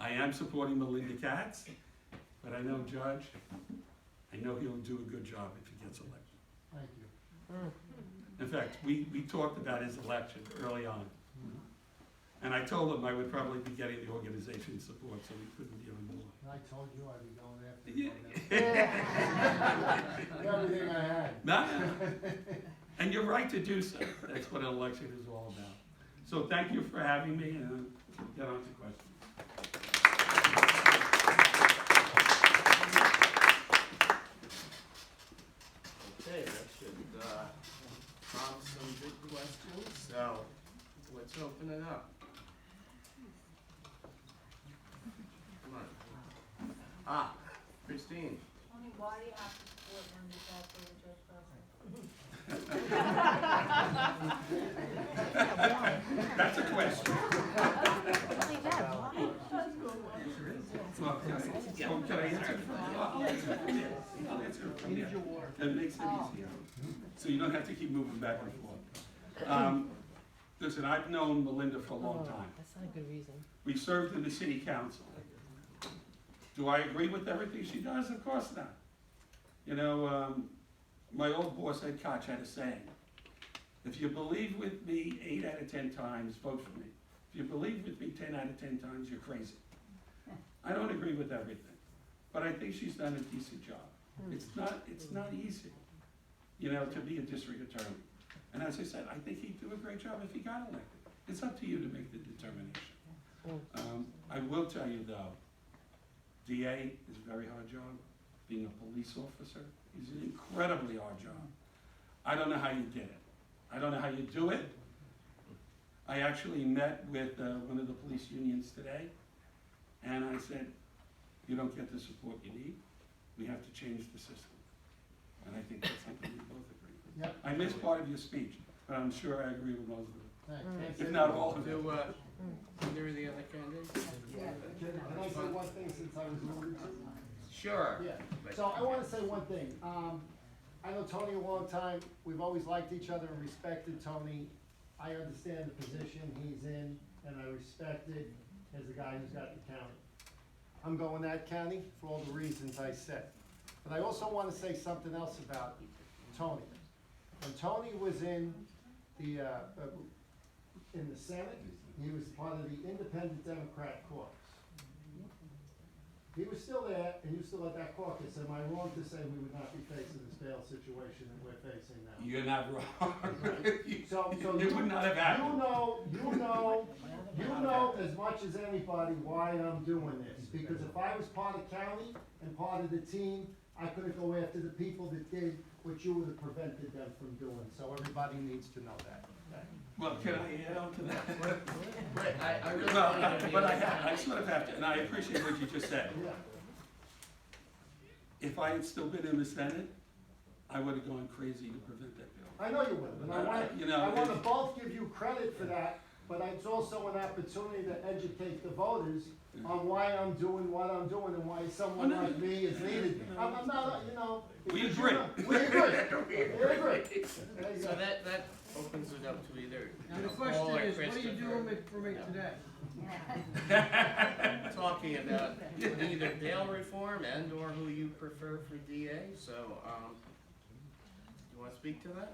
I am supporting Melinda Katz, but I know Judge, I know he'll do a good job if he gets elected. Thank you. In fact, we talked about his election early on. And I told him I would probably be getting the organization support, so we couldn't give him more. I told you I'd be going after you. Everything I had. No, and you're right to do so. That's what an election is all about. So thank you for having me, and get on to questions. Okay, that should prompt some good questions. So, what's let's open it up. Come on. Ah, Christine. Tony, why do you have to support Linda Chapter with George Grasso? That's a question. Well, can I answer it from there? I'll answer it from there. I'll answer it from there. That makes it easier. So you don't have to keep moving back and forth. Listen, I've known Melinda for a long time. That's not a good reason. We served in the city council. Do I agree with everything she does? Of course not. You know, my old boss, Ed Koch, had a saying, if you believe with me 8 out of 10 times, vote for me. If you believe with me 10 out of 10 times, you're crazy. I don't agree with everything, but I think she's done a decent job. It's not easy, you know, to be a district attorney. And as I said, I think he'd do a great job if he got elected. It's up to you to make the determination. I will tell you though, DA is a very hard job. Being a police officer is an incredibly hard job. I don't know how you did it. I don't know how you do it. I actually met with one of the police unions today, and I said, you don't get the support you need. We have to change the system. And I think that's something we both agree with. Yep. I missed part of your speech, but I'm sure I agree with most of it, Thanks. if not all of it. Do, either of the other candidates? Can I say one thing since I was moving to? Sure. Yeah, so I wanna say one thing. I know Tony a long time. We've always liked each other and respected Tony. I understand the position he's in, and I respect it as a guy who's got the county. I'm going that county for all the reasons I said. But I also wanna say something else about Tony. When Tony was in the Senate, he was part of the Independent Democrat Caucus. He was still there, and he was still at that caucus. Am I wrong to say we would not be facing this bail situation that we're facing now? You're not wrong. So It would not have happened. You know as much as anybody why I'm doing this. Because if I was part of county and part of the team, I couldn't go after the people that did what you would have prevented them from doing. So everybody needs to know that. Well, can I add on to that? Wait, I really Well, wanted to be. but I sort of have to, and I appreciate what you just said. Yeah. If I had still been in the Senate, I would have gone crazy to prevent that bill. I know you would, and You know, I want to if- both give you credit for that, but it's also an opportunity to educate the voters on why I'm doing what I'm doing and why someone Oh, no, like me is needed. I'm not, you know. We because agree. We agree. We agree. There you So go. that opens it up to either, Now, you the know, question Paul or is, what are you Christopher. doing for me today? Talking about either bail reform and or who you prefer for DA, so, you wanna speak to that?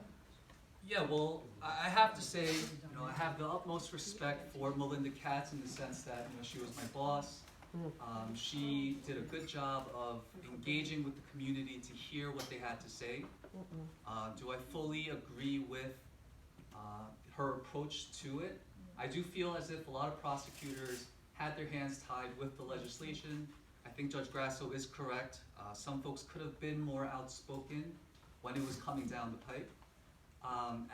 Yeah, well, I have to say, you know, I have the utmost respect for Melinda Katz in the sense that, you know, she was my boss. She did a good job of engaging with the community to hear what they had to say. Do I fully agree with her approach to it? I do feel as if a lot of prosecutors had their hands tied with the legislation. I think Judge Grasso is correct. Some folks could have been more outspoken when it was coming down the pipe.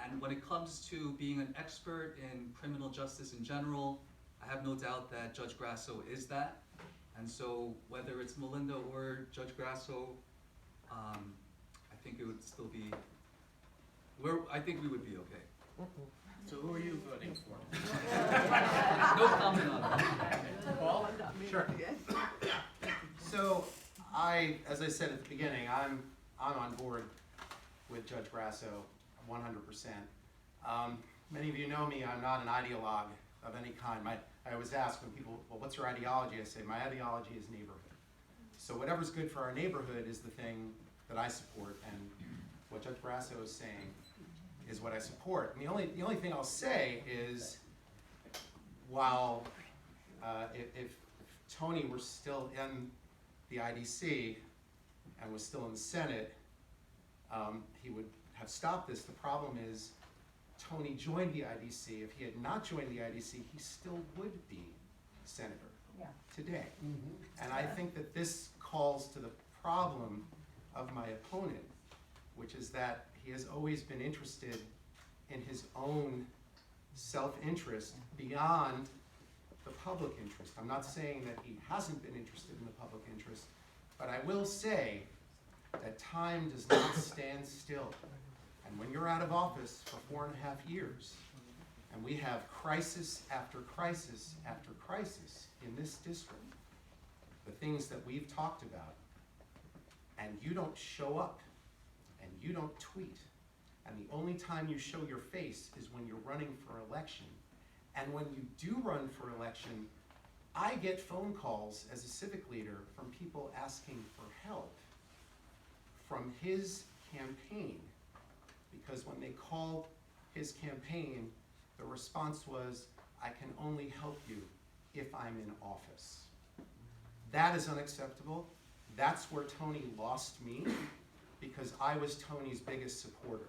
And when it comes to being an expert in criminal justice in general, I have no doubt that Judge Grasso is that. And so whether it's Melinda or Judge Grasso, I think it would still be, I think we would be okay. So who are you voting for? No comment on that. Paul? Sure. So as I said at the beginning, I'm on board with Judge Grasso 100%. Many of you know me, I'm not an ideologue of any kind. I always ask when people, well, what's your ideology? I say, my ideology is neighborhood. So whatever's good for our neighborhood is the thing that I support, and what Judge Grasso is saying is what I support. And the only thing I'll say is, while if Tony were still in the IDC and was still in the Senate, he would have stopped this. The problem is, Tony joined the IDC. If he had not joined the IDC, he still would be senator today. And I think that this calls to the problem of my opponent, which is that he has always been interested in his own self-interest beyond the public interest. I'm not saying that he hasn't been interested in the public interest, but I will say that time does not stand still. And when you're out of office for 4.5 years, and we have crisis after crisis after crisis in this district, the things that we've talked about, and you don't show up, and you don't tweet, and the only time you show your face is when you're running for election. And when you do run for election, I get phone calls as a civic leader from people asking for help from his campaign, because when they called his campaign, the response was, I can only help you if I'm in office. That is unacceptable. That's where Tony lost me, because I was Tony's biggest supporter.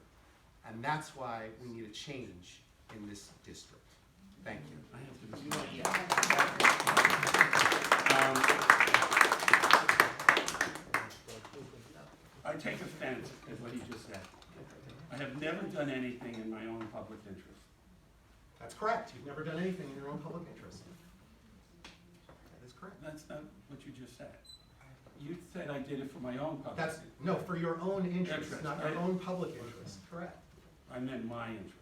And that's why we need a change in this district. Thank you. I have to I take offense at what he just said. I have never done anything in my own public interest. That's correct. You've never done anything in your own public interest. That is correct. That's not what you just said. You said I did it for my own public. That's, no, for your own interest, Interest, not your right. own public interest. Correct. I meant my interest.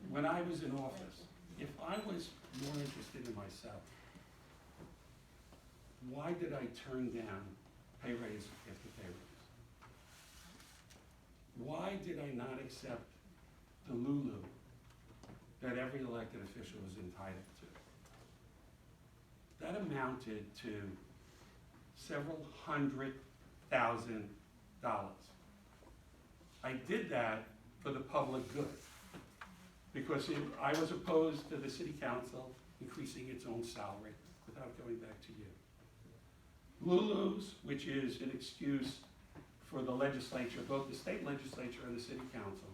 When I was in office, if I was more interested in myself, why did I turn down pay raise after pay raise? Why did I not accept the Lulu that every elected official was entitled to? That amounted to several $100,000. I did that for the public good, because I was opposed to the city council increasing its own salary without going back to you. Lulu's, which is an excuse for the legislature, both the state legislature and the city council,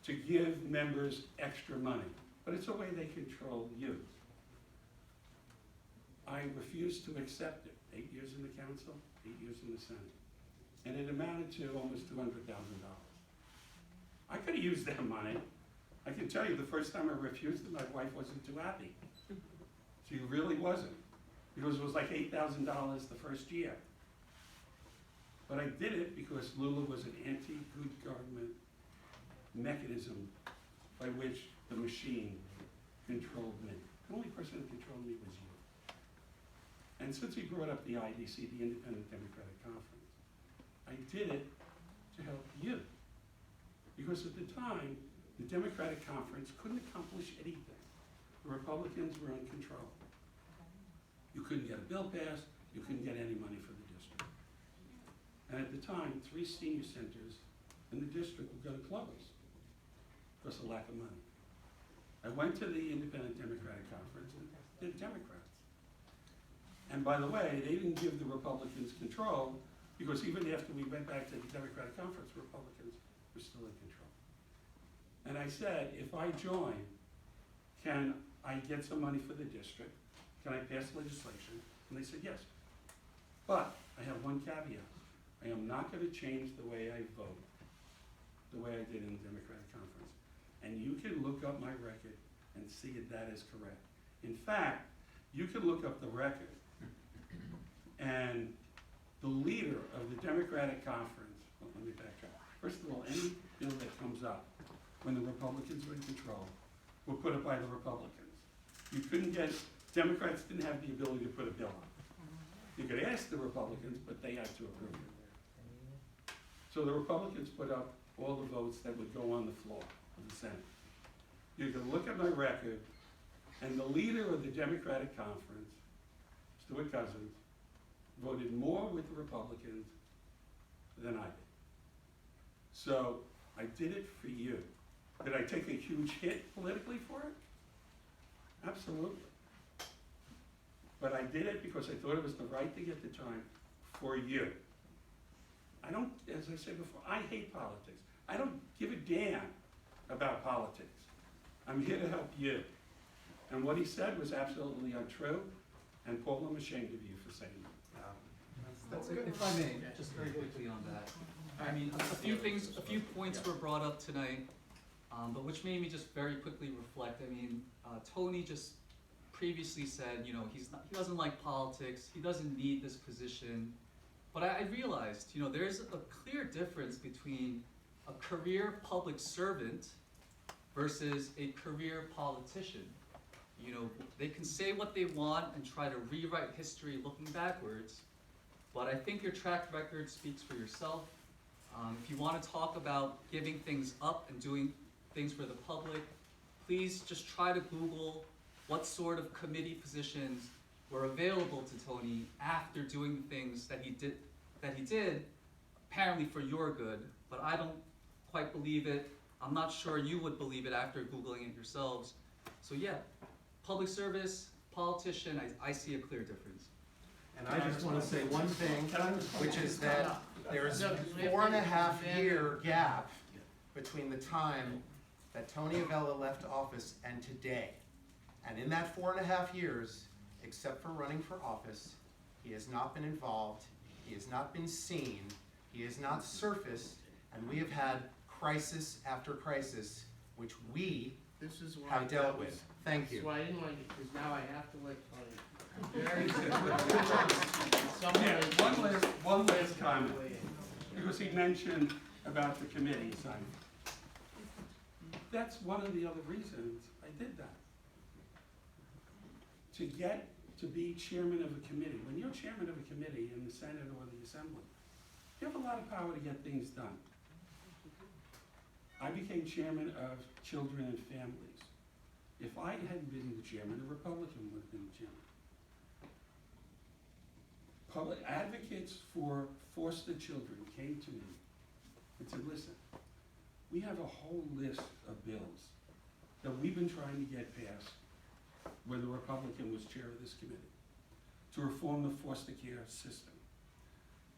to give members extra money, but it's a way they control you. I refused to accept it. 8 years in the council, 8 years in the Senate. And it amounted to almost $200,000. I could have used that money. I can tell you, the first time I refused it, my wife wasn't too happy. She really wasn't, because it was like $8,000 the first year. But I did it because Lulu was an anti-good government mechanism by which the machine controlled me. The only person that controlled me was you. And since he brought up the IDC, the Independent Democratic Conference, I did it to help you. Because at the time, the Democratic Conference couldn't accomplish anything. The Republicans were in control. You couldn't get a bill passed, you couldn't get any money for the district. And at the time, 3 senior centers in the district were going to close because of lack of money. I went to the Independent Democratic Conference and they're Democrats. And by the way, they didn't give the Republicans control, because even after we went back to the Democratic Conference, Republicans were still in control. And I said, if I join, can I get some money for the district? Can I pass legislation? And they said yes. But I have one caveat. I am not going to change the way I vote, the way I did in the Democratic Conference. And you can look up my record and see if that is correct. In fact, you can look up the record, and the leader of the Democratic Conference, well, let me backtrack. First of all, any bill that comes up when the Republicans were in control were put up by the Republicans. You couldn't get, Democrats didn't have the ability to put a bill on. You could ask the Republicans, but they had to approve it. So the Republicans put up all the votes that would go on the floor of the Senate. You can look at my record, and the leader of the Democratic Conference, Stuart Cousins, voted more with the Republicans than I did. So I did it for you. Did I take a huge hit politically for it? Absolutely. But I did it because I thought it was the right thing at the time for you. I don't, as I said before, I hate politics. I don't give a damn about politics. I'm here to help you. And what he said was absolutely untrue, and Paul, I'm ashamed of you for saying that. That's good. If I may, just very quickly on that. I mean, a few points were brought up tonight. but which made me just very quickly reflect. I mean, Tony just previously said, he doesn't like politics, he doesn't need this position. But I realized, there's a clear difference between a career public servant versus a career politician. They can say what they want and try to rewrite history looking backwards, but I think your track record speaks for yourself. If you want to talk about giving things up and doing things for the public, please just try to Google what sort of committee positions were available to Tony after doing the things that he did, apparently for your good, but I don't quite believe it. I'm not sure you would believe it after Googling it yourselves. So yeah, public service, politician, I see a clear difference. And I just want to say one thing, which is that there's a 4.5-year gap between the time that Tony Avella left office and today. And in that 4.5 years, except for running for office, he has not been involved, he has not been seen, he has not surfaced, and we have had crisis after crisis, which we This is why have dealt with. Thank That's you. why I didn't like it, because now I have to like Tony. Very good. Yeah, one last comment, because he mentioned about the committee assignment. That's one of the other reasons I did that. To get to be chairman of a committee, when you're chairman of a committee in the Senate or the Assembly, you have a lot of power to get things done. I became chairman of Children and Families. If I hadn't been the chairman, a Republican would have been the chairman. Public advocates for foster children came to me and said, listen, we have a whole list of bills that we've been trying to get passed when the Republican was chair of this committee to reform the foster care system.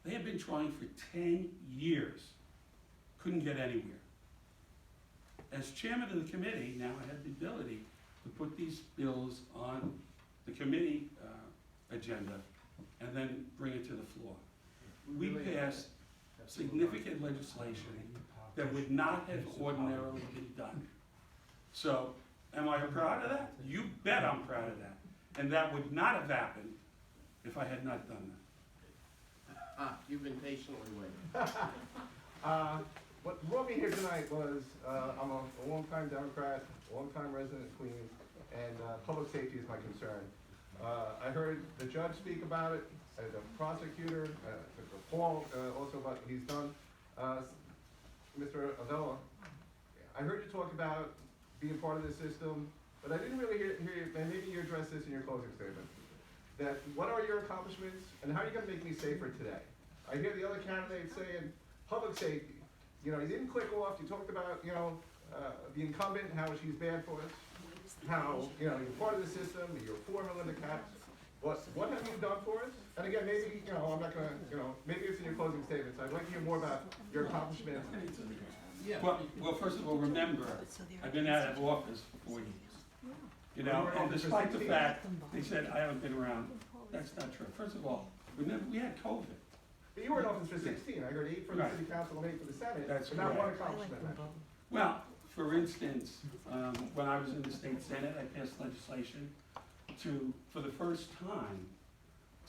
They have been trying for 10 years, couldn't get anywhere. As chairman of the committee, now I have the ability to put these bills on the committee agenda and then bring it to the floor. We passed significant legislation that would not have ordinarily been done. So, am I proud of that? You bet I'm proud of that. And that would not have happened if I had not done that. You've been patiently waiting. What brought me here tonight was, I'm a longtime Democrat, longtime resident of Queens, and public safety is my concern. I heard the judge speak about it, the prosecutor, Paul, also about what he's done. Mr. Avella, I heard you talk about being part of the system, but I didn't really hear you, and maybe you addressed this in your closing statement, that what are your accomplishments and how are you gonna make me safer today? I hear the other candidates saying public safety. You didn't click off, you talked about, the incumbent and how she's bad for us, how, you're part of the system, you're for Melinda Katz. What have you done for us? And again, maybe, I'm not gonna, maybe it's in your closing statements. I'd like to hear more about your accomplishments. Well, first of all, remember, I've been out of office for 4 years. And despite the fact they said I haven't been around, that's not true. First of all, remember, we had COVID. But you were in office for 16. I heard 8 for the Right. city council and 8 for the Senate. That's but not one correct. accomplishment. Well, for instance, when I was in the state Senate, I passed legislation for the first time,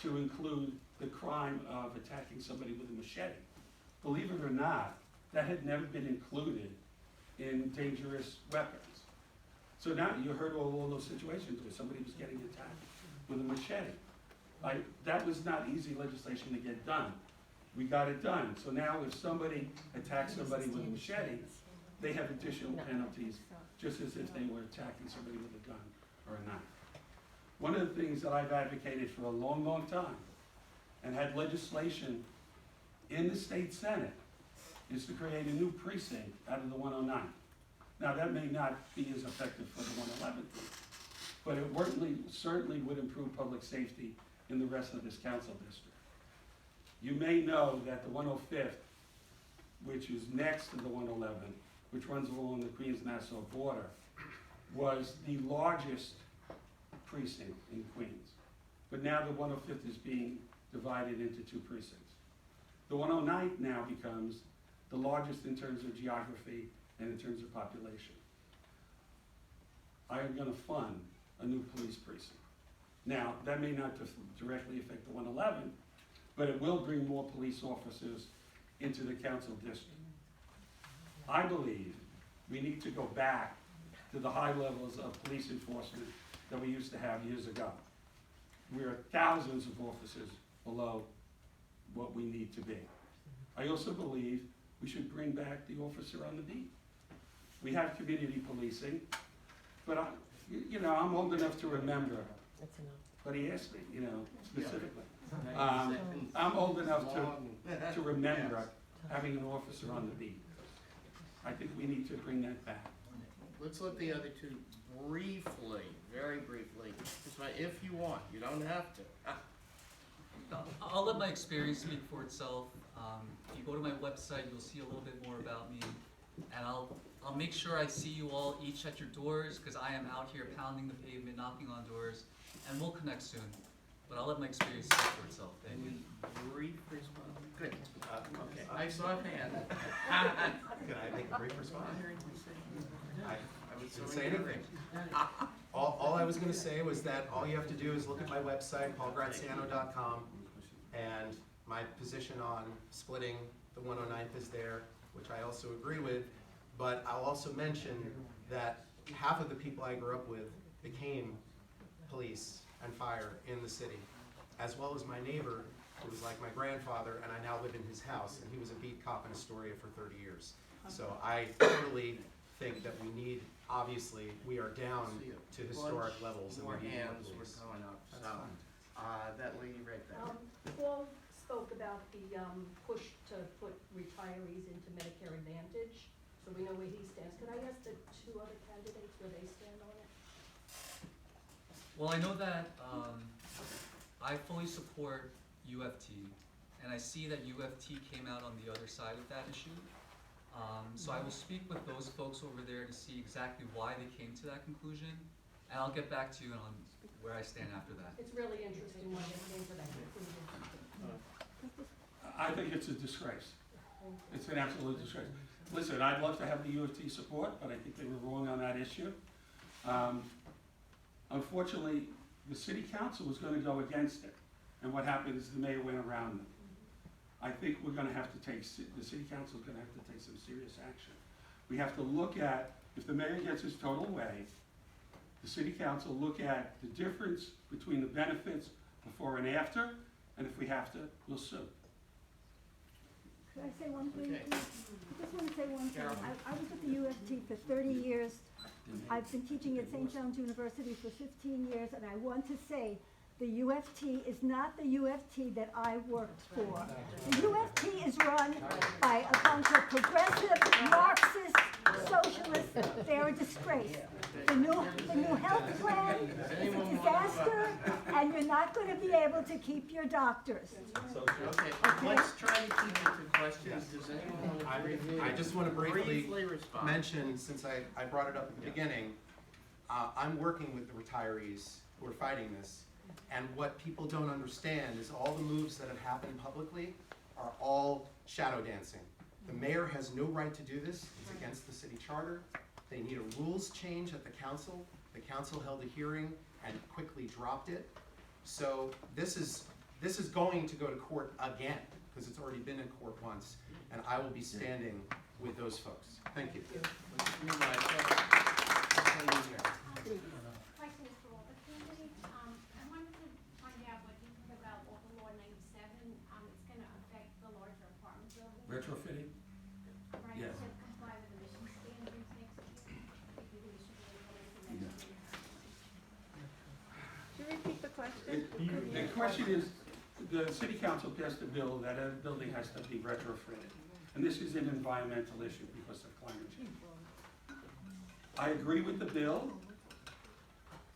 to include the crime of attacking somebody with a machete. Believe it or not, that had never been included in dangerous weapons. So now you heard all those situations where somebody was getting attacked with a machete. That was not easy legislation to get done. We got it done. So now if somebody attacks somebody with a machete, they have additional penalties, just as if they were attacking somebody with a gun or a knife. One of the things that I've advocated for a long, long time, and had legislation in the state Senate, is to create a new precinct out of the 109. Now, that may not be as effective for the 111th, but it certainly would improve public safety in the rest of this council district. You may know that the 105th, which is next to the 111, which runs along the Queens-Nassau border, was the largest precinct in Queens. But now the 105th is being divided into 2 precincts. The 109th now becomes the largest in terms of geography and in terms of population. I am gonna fund a new police precinct. Now, that may not directly affect the 111, but it will bring more police officers into the council district. I believe we need to go back to the high levels of police enforcement that we used to have years ago. We are thousands of officers below what we need to be. I also believe we should bring back the officer on the beat. We have community policing, but I'm old enough to remember, but he asked me, specifically. I'm old enough to remember having an officer on the beat. I think we need to bring that back. Let's let the other two briefly, very briefly, if you want, you don't have to. I'll let my experience speak for itself. If you go to my website, you'll see a little bit more about me, and I'll make sure I see you all each at your doors, because I am out here pounding the pavement, knocking on doors, and we'll connect soon. But I'll let my experience speak for itself. Thank you. Brief response. Good. Okay. I saw a hand. Can I make a brief response? I didn't say anything. All I was gonna say was that all you have to do is look at my website, paulgraziano.com, and my position on splitting the 109th is there, which I also agree with, but I'll also mention that half of the people I grew up with became police and fire in the city, as well as my neighbor, who was like my grandfather, and I now live in his house, and he was a beat cop in Astoria for 30 years. So I totally think that we need, obviously, we are down to historic levels, and More we need more hands were police. going up, That's so, fine. that lady right there. Paul spoke about the, push to put retirees into Medicare Advantage, so we know where he stands. Could I ask the two other candidates where they stand on it? Well, I know that I fully support UFT, and I see that UFT came out on the other side of that issue. So I will speak with those folks over there to see exactly why they came to that conclusion, and I'll get back to you on where I stand after that. It's really interesting why they came to that conclusion. I think it's a disgrace. It's an absolute disgrace. Listen, I'd love to have the UFT support, but I think they were wrong on that issue. Unfortunately, the city council was gonna go against it, and what happened is the mayor went around them. I think we're gonna have to the city council's gonna have to take some serious action. We have to look at, if the mayor gets his total way, the city council look at the difference between the benefits before and after, and if we have to, we'll sue. Could I say one thing, Okay. please? I just want to say one thing. Carol. I was at the UFT for 30 years. I've been teaching at St. John's University for 15 years, and I want to say the UFT is not the UFT that I worked for. The UFT is run by a bunch of progressive, Marxist, socialists. They're a disgrace. The new health plan is a disaster, and you're not going to be able to keep your doctors. Okay, let's try to keep it to questions. Does anyone want to briefly? I just wanna briefly respond? mention, since I brought it up at the beginning, I'm working with the retirees who are fighting this. And what people don't understand is all the moves that have happened publicly are all shadow dancing. The mayor has no right to do this. It's against the city charter. They need a rules change at the council. The council held a hearing and quickly dropped it. So this is going to go to court again, because it's already been in court once. And I will be standing with those folks. Thank you. Let's move on. Okay. Question is for all the candidates. I wanted to find out what you think about local law 97. It's gonna affect the larger apartment buildings. Retrofitting? Right, Yes. to comply with emission standards next year. Do you think we should really go into next year? Could you repeat the question? The question is, the city council passed a bill that a building has to be retrofitted. And this is an environmental issue because of climate change. I agree with the bill.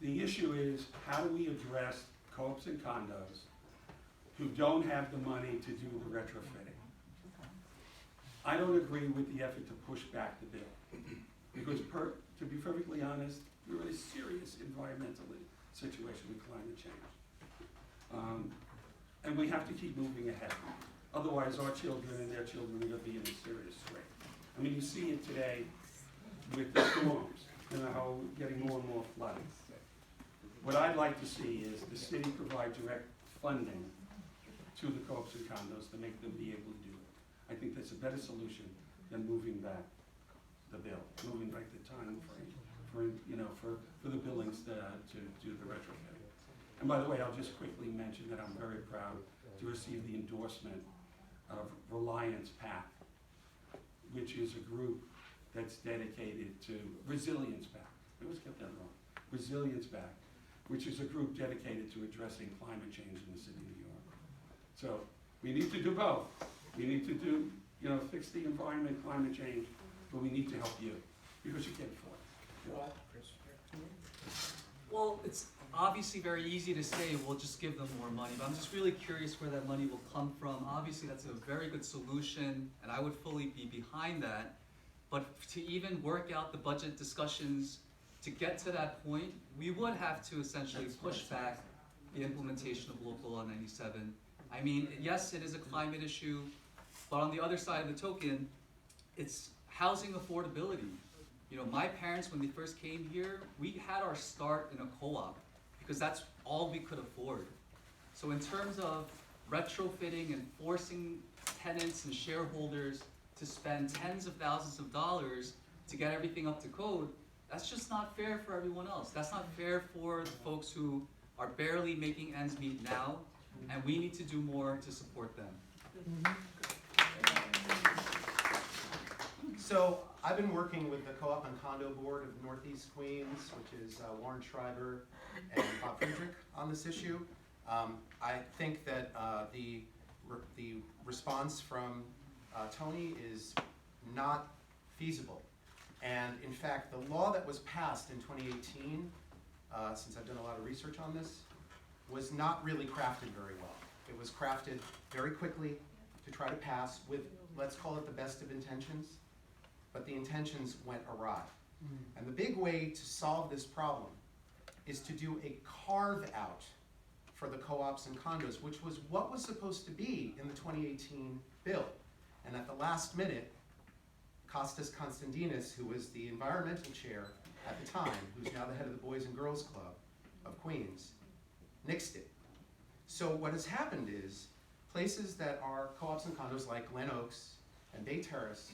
The issue is, how do we address co-ops and condos who don't have the money to do the retrofitting? I don't agree with the effort to push back the bill. Because to be perfectly honest, we're in a serious environmental situation with climate change. And we have to keep moving ahead. Otherwise, our children and their children are going to be in a serious scrape. I mean, you see it today with the storms and how we're getting more and more flooding. What I'd like to see is the city provide direct funding to the co-ops and condos to make them be able to do it. I think that's a better solution than moving back the bill, moving back the time frame for the buildings to do the retrofit. And by the way, I'll just quickly mention that I'm very proud to receive the endorsement of Reliance PAC, which is a group that's dedicated to Resilience PAC. I always get that wrong. Resilience PAC, which is a group dedicated to addressing climate change in the city of New York. So we need to do both. We need to do, fix the environment, climate change, but we need to help you because you can't afford it. Well, it's obviously very easy to say, we'll just give them more money, but I'm just really curious where that money will come from. Obviously, that's a very good solution, and I would fully be behind that. But to even work out the budget discussions to get to that point, we would have to essentially push back the implementation of Local Law 97. I mean, yes, it is a climate issue, but on the other side of the token, it's housing affordability. My parents, when they first came here, we had our start in a co-op because that's all we could afford. So in terms of retrofitting and forcing tenants and shareholders to spend tens of thousands of dollars to get everything up to code, that's just not fair for everyone else. That's not fair for the folks who are barely making ends meet now, and we need to do more to support them. So I've been working with the Co-op and Condo Board of Northeast Queens, which is Warren Schreiber and Bob Friedrich on this issue. I think that the response from Tony is not feasible. And in fact, the law that was passed in 2018, since I've done a lot of research on this, was not really crafted very well. It was crafted very quickly to try to pass with, let's call it the best of intentions, but the intentions went awry. And the big way to solve this problem is to do a carve-out for the co-ops and condos, which was what was supposed to be in the 2018 bill. And at the last minute, Kostas Konstantinos, who was the environmental chair at the time, who's now the head of the Boys and Girls Club of Queens, nixed it. So what has happened is places that are co-ops and condos like Glen Oaks and Bay Terrace,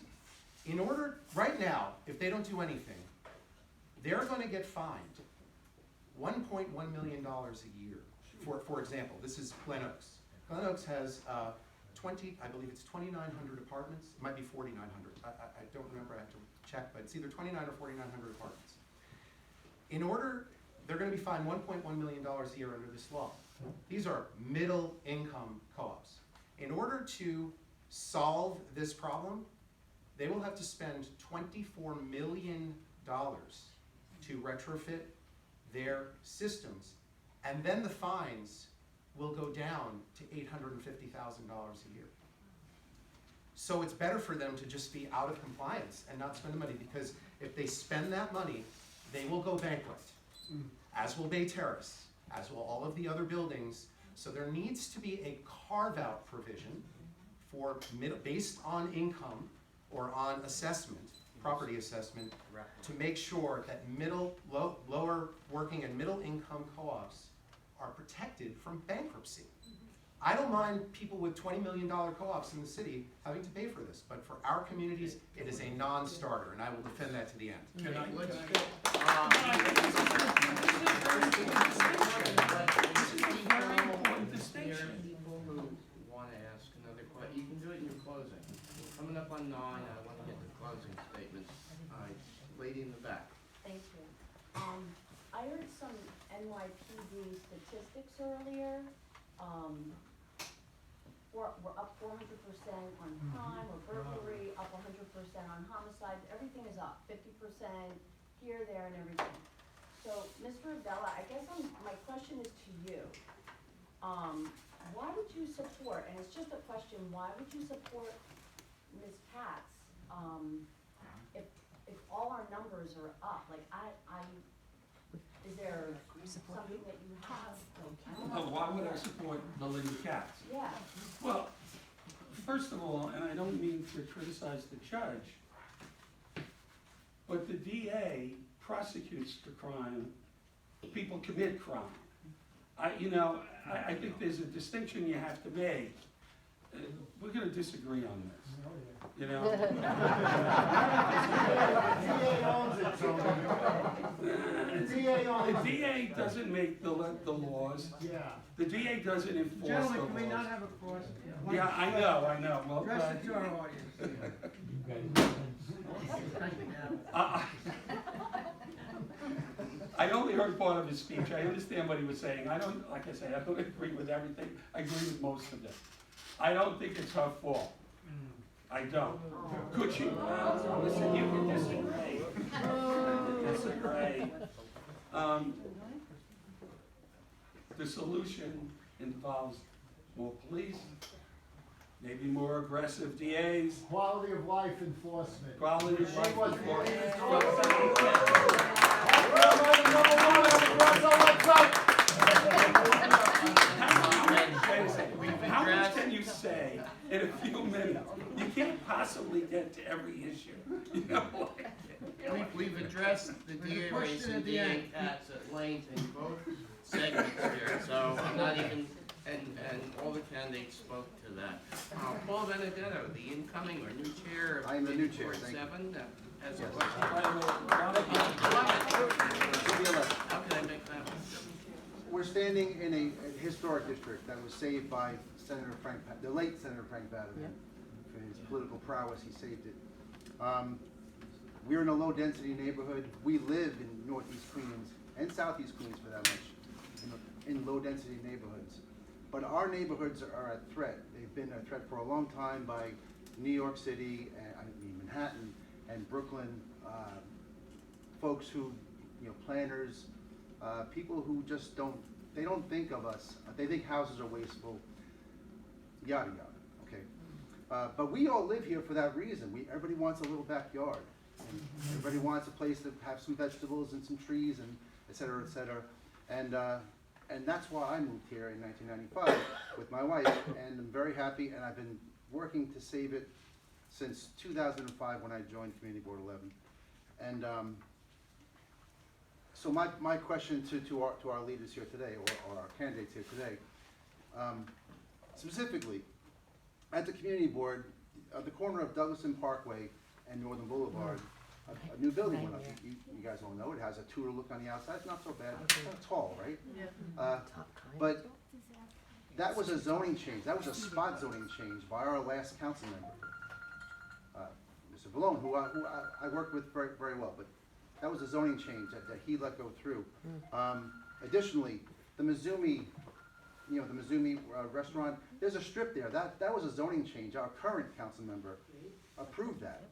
in order, right now, if they don't do anything, they're going to get fined $1.1 million a year. For example, this is Glen Oaks. Glen Oaks has I believe it's 2,900 apartments. It might be 4,900. I don't remember, I have to check, but it's either 2,900 or 4,900 apartments. They're going to be fined $1.1 million a year under this law. These are middle income co-ops. In order to solve this problem, they will have to spend $24 million to retrofit their systems, and then the fines will go down to $850,000 a year. So it's better for them to just be out of compliance and not spend the money, because if they spend that money, they will go bankrupt, as will Bay Terrace, as will all of the other buildings. So there needs to be a carve-out provision for based on income or on assessment, property assessment, to make sure that lower working and middle income co-ops are protected from bankruptcy. I don't mind people with $20 million co-ops in the city having to pay for this, but for our communities, it is a non-starter, and I will defend that to the end. Can I- This is a very important distinction. People who want to ask another question, you can do it in your closing. Coming up on 9, I want to get the closing statements. Lady in the back. Thank you. I heard some NYPD statistics earlier. We're up 400% on crime or burglary, up 100% on homicide. Everything is up, 50% here, there, and everything. So, Mr. Avella, I guess my question is to you. Why would you support, and it's just a question, why would you support Ms. Katz if all our numbers are up? Like, is there something that you have? Why would I support the Lady Katz? Yeah. Well, first of all, and I don't mean to criticize the judge, but the DA prosecutes the crime, people commit crime. I think there's a distinction you have to make. We're gonna disagree on this, you know? DA owns it, Tony. DA owns The it. DA doesn't make the laws, Yeah. the DA doesn't enforce the Gentlemen, can we not laws. have a cross? Yeah, I know, well, Address it to our audience. I only heard part of his speech, I understand what he was saying, I don't, like I say, I don't agree with everything, I agree with most of it. I don't think it's her fault. I don't. Could you? Listen, you can disagree. Disagree. The solution involves more police, maybe more aggressive DAs, Quality of life enforcement. quality of life She was enforcement. How much can you say in a few minutes? You can't possibly get to every issue, you know? We've addressed the DA race and DA cats at length in both segments here, so I'm not even, and all the candidates spoke to that. Paul Benedetto, the incoming or new chair of I am the new chair, Ward thank you. 7, has a Yes. question. Should be 11. How can I make that one? We're standing in a historic district that was saved by Senator Frank, the late Senator Frank Batterman. For his political prowess, he saved it. We're in a low-density neighborhood. We live in northeast Queens, and southeast Queens for that much, in low-density neighborhoods. But our neighborhoods are at threat. They've been a threat for a long time by New York City, Manhattan, and Brooklyn, folks who, planners, people who just don't think of us. They think houses are wasteful, yada yada, okay? But we all live here for that reason. Everybody wants a little backyard. And everybody wants a place to have some vegetables and some trees and et cetera, et cetera. And that's why I moved here in 1995 with my wife, and I'm very happy, and I've been working to save it since 2005 when I joined Community Board 11. And so my question to our leaders here today, or our candidates here today, specifically, at the Community Board, at the corner of Douglaston Parkway and Northern Boulevard, a new building went up. You guys all know it has a Tudor look on the outside. It's not so bad. It's not tall, right? But that was a zoning change. That was a spot zoning change by our last council member, Mr. Valone, who I worked with very, very well. But that was a zoning change that he let go through. Additionally, the Mizumi, the Mizumi restaurant, there's a strip there. That was a zoning change. Our current council member approved that.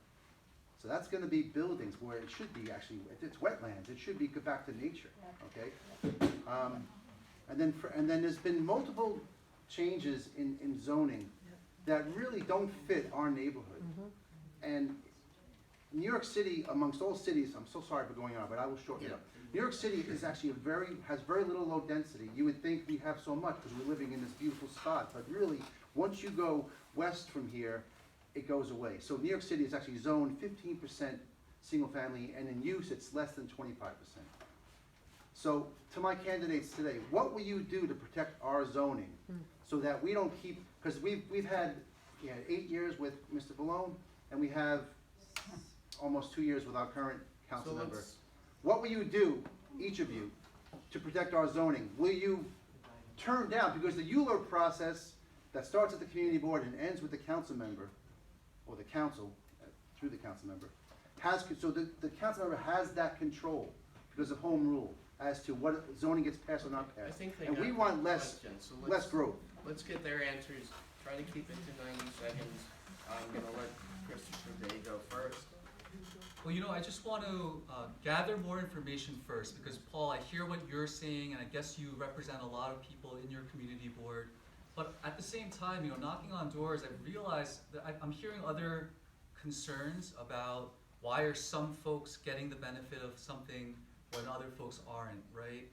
So that's going to be buildings where it should be actually, it's wetlands. It should be go back to nature, okay? And then there's been multiple changes in zoning that really don't fit our neighborhood. And New York City, amongst all cities, I'm so sorry for going on, but I will shorten it up. New York City is actually has very little low density. You would think we have so much because we're living in this beautiful spot, but really, once you go west from here, it goes away. So New York City is actually zoned 15% single family, and in use it's less than 25%. So to my candidates today, what will you do to protect our zoning so that we don't keep, because we've had 8 years with Mr. Valone, and we have almost 2 years with our current council member. What will you do, each of you, to protect our zoning? Will you turn down, because the ULURP process that starts at the community board and ends with the council member, or the council, through the council member, so the council member has that control because of home rule as to what zoning gets passed or not I passed. think they And got we the want less question, so less growth. Let's get their answers, try to keep it to 90 seconds. I'm gonna let Christopher Day go first. Well, I just want to gather more information first, because Paul, I hear what you're saying, and I guess you represent a lot of people in your community board. But at the same time, knocking on doors, I realize that I'm hearing other concerns about why are some folks getting the benefit of something when other folks aren't, right?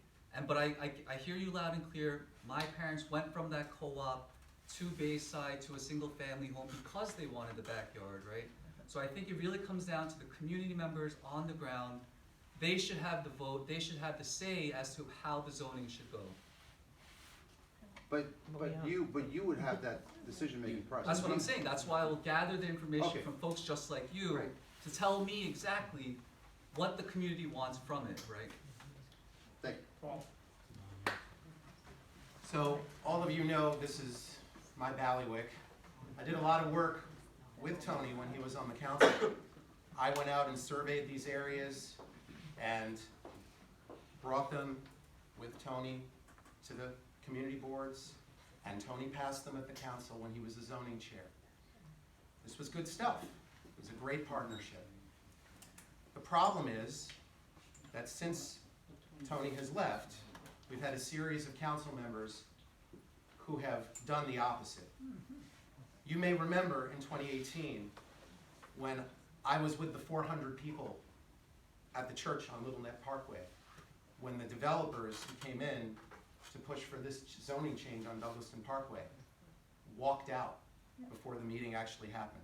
But I hear you loud and clear. My parents went from that co-op to Bayside to a single family home because they wanted the backyard, right? So I think it really comes down to the community members on the ground. They should have the vote, they should have the say as to how the zoning should go. But you would have that decision-making process. That's what I'm saying, that's why I will gather the information Okay. from folks just like you Right. to tell me exactly what the community wants from it, right? Thank you. So, all of you know this is my bailiwick. I did a lot of work with Tony when he was on the council. I went out and surveyed these areas and brought them with Tony to the community boards, and Tony passed them at the council when he was the zoning chair. This was good stuff. It was a great partnership. The problem is that since Tony has left, we've had a series of council members who have done the opposite. You may remember in 2018, when I was with the 400 people at the church on Little Neck Parkway, when the developers who came in to push for this zoning change on Douglaston Parkway walked out before the meeting actually happened.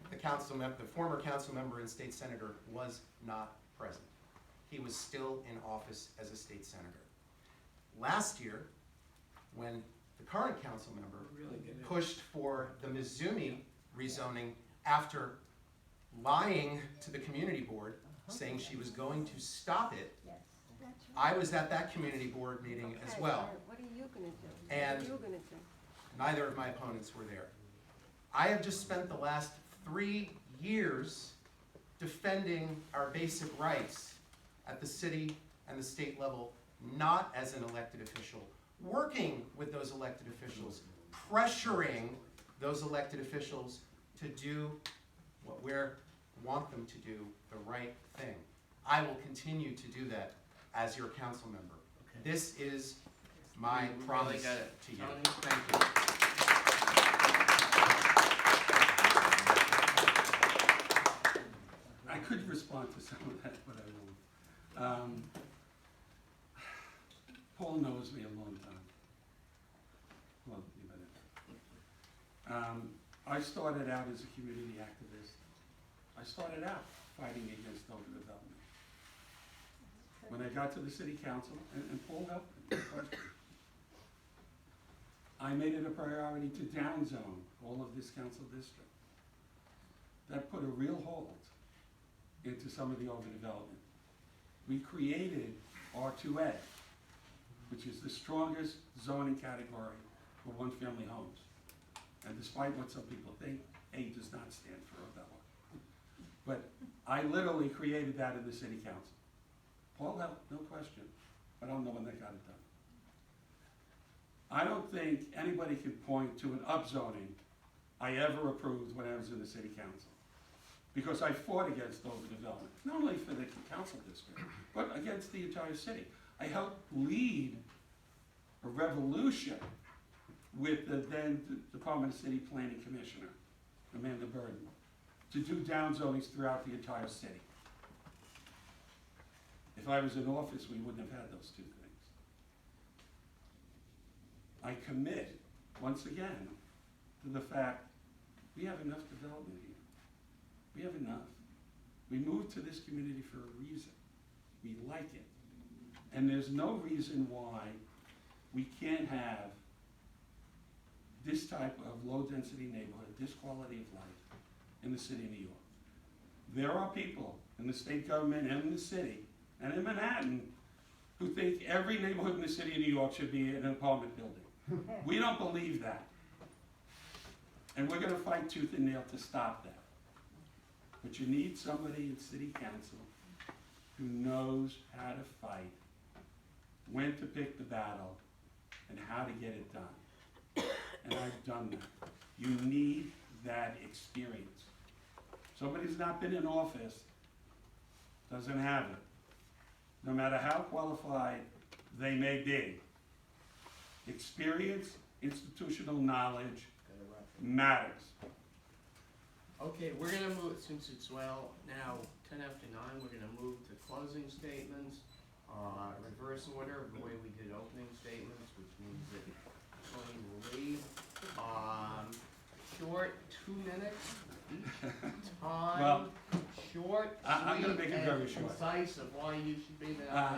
The former council member and state senator was not present. He was still in office as a state senator. Last year, when the current council member pushed for the Mizumi rezoning after lying to the community board, saying she was going to stop it, I was at that community board meeting as well. What are you gonna do? And What are you gonna do? neither of my opponents were there. I have just spent the last 3 years defending our basic rights at the city and the state level, not as an elected official, working with those elected officials, pressuring those elected officials to do what we want them to do, the right thing. I will continue to do that as your council member. Okay. This is my You really promise got it. to you. Tony, thank you. I could respond to some of that, but I won't. Paul knows me a long time. Well, even if. I started out as a community activist. I started out fighting against overdevelopment. When I got to the city council, and Paul helped me, I made it a priority to downzone all of this council district. That put a real hold into some of the overdevelopment. We created R2A, which is the strongest zoning category for one-family homes. And despite what some people think, A does not stand for Avella. But I literally created that in the city council. Paul helped, no question, but I'm the one that got it done. I don't think anybody can point to an upzoning I ever approved when I was in the city council. Because I fought against overdevelopment, not only for the council district, but against the entire city. I helped lead a revolution with the then Department of City Planning Commissioner, Amanda Burden, to do downzonings throughout the entire city. If I was in office, we wouldn't have had those two things. I commit, once again, to the fact we have enough development here. We have enough. We moved to this community for a reason. We like it. And there's no reason why we can't have this type of low-density neighborhood, this quality of life in the city of New York. There are people in the state government and in the city and in Manhattan who think every neighborhood in the city of New York should be an apartment building. We don't believe that. And we're gonna fight tooth and nail to stop that. But you need somebody in city council who knows how to fight, when to pick the battle, and how to get it done. And I've done that. You need that experience. Somebody who's not been in office doesn't have it. No matter how qualified they may be. Experience, institutional knowledge matters. Okay, we're gonna move, since it's now 10 after 9, we're gonna move to closing statements, reverse order of the way we did opening statements, which means that Tony will lead. short, 2 minutes each time, Well, short, I'm gonna sweet, make it very and short. concise of why you should be the Uh, LP.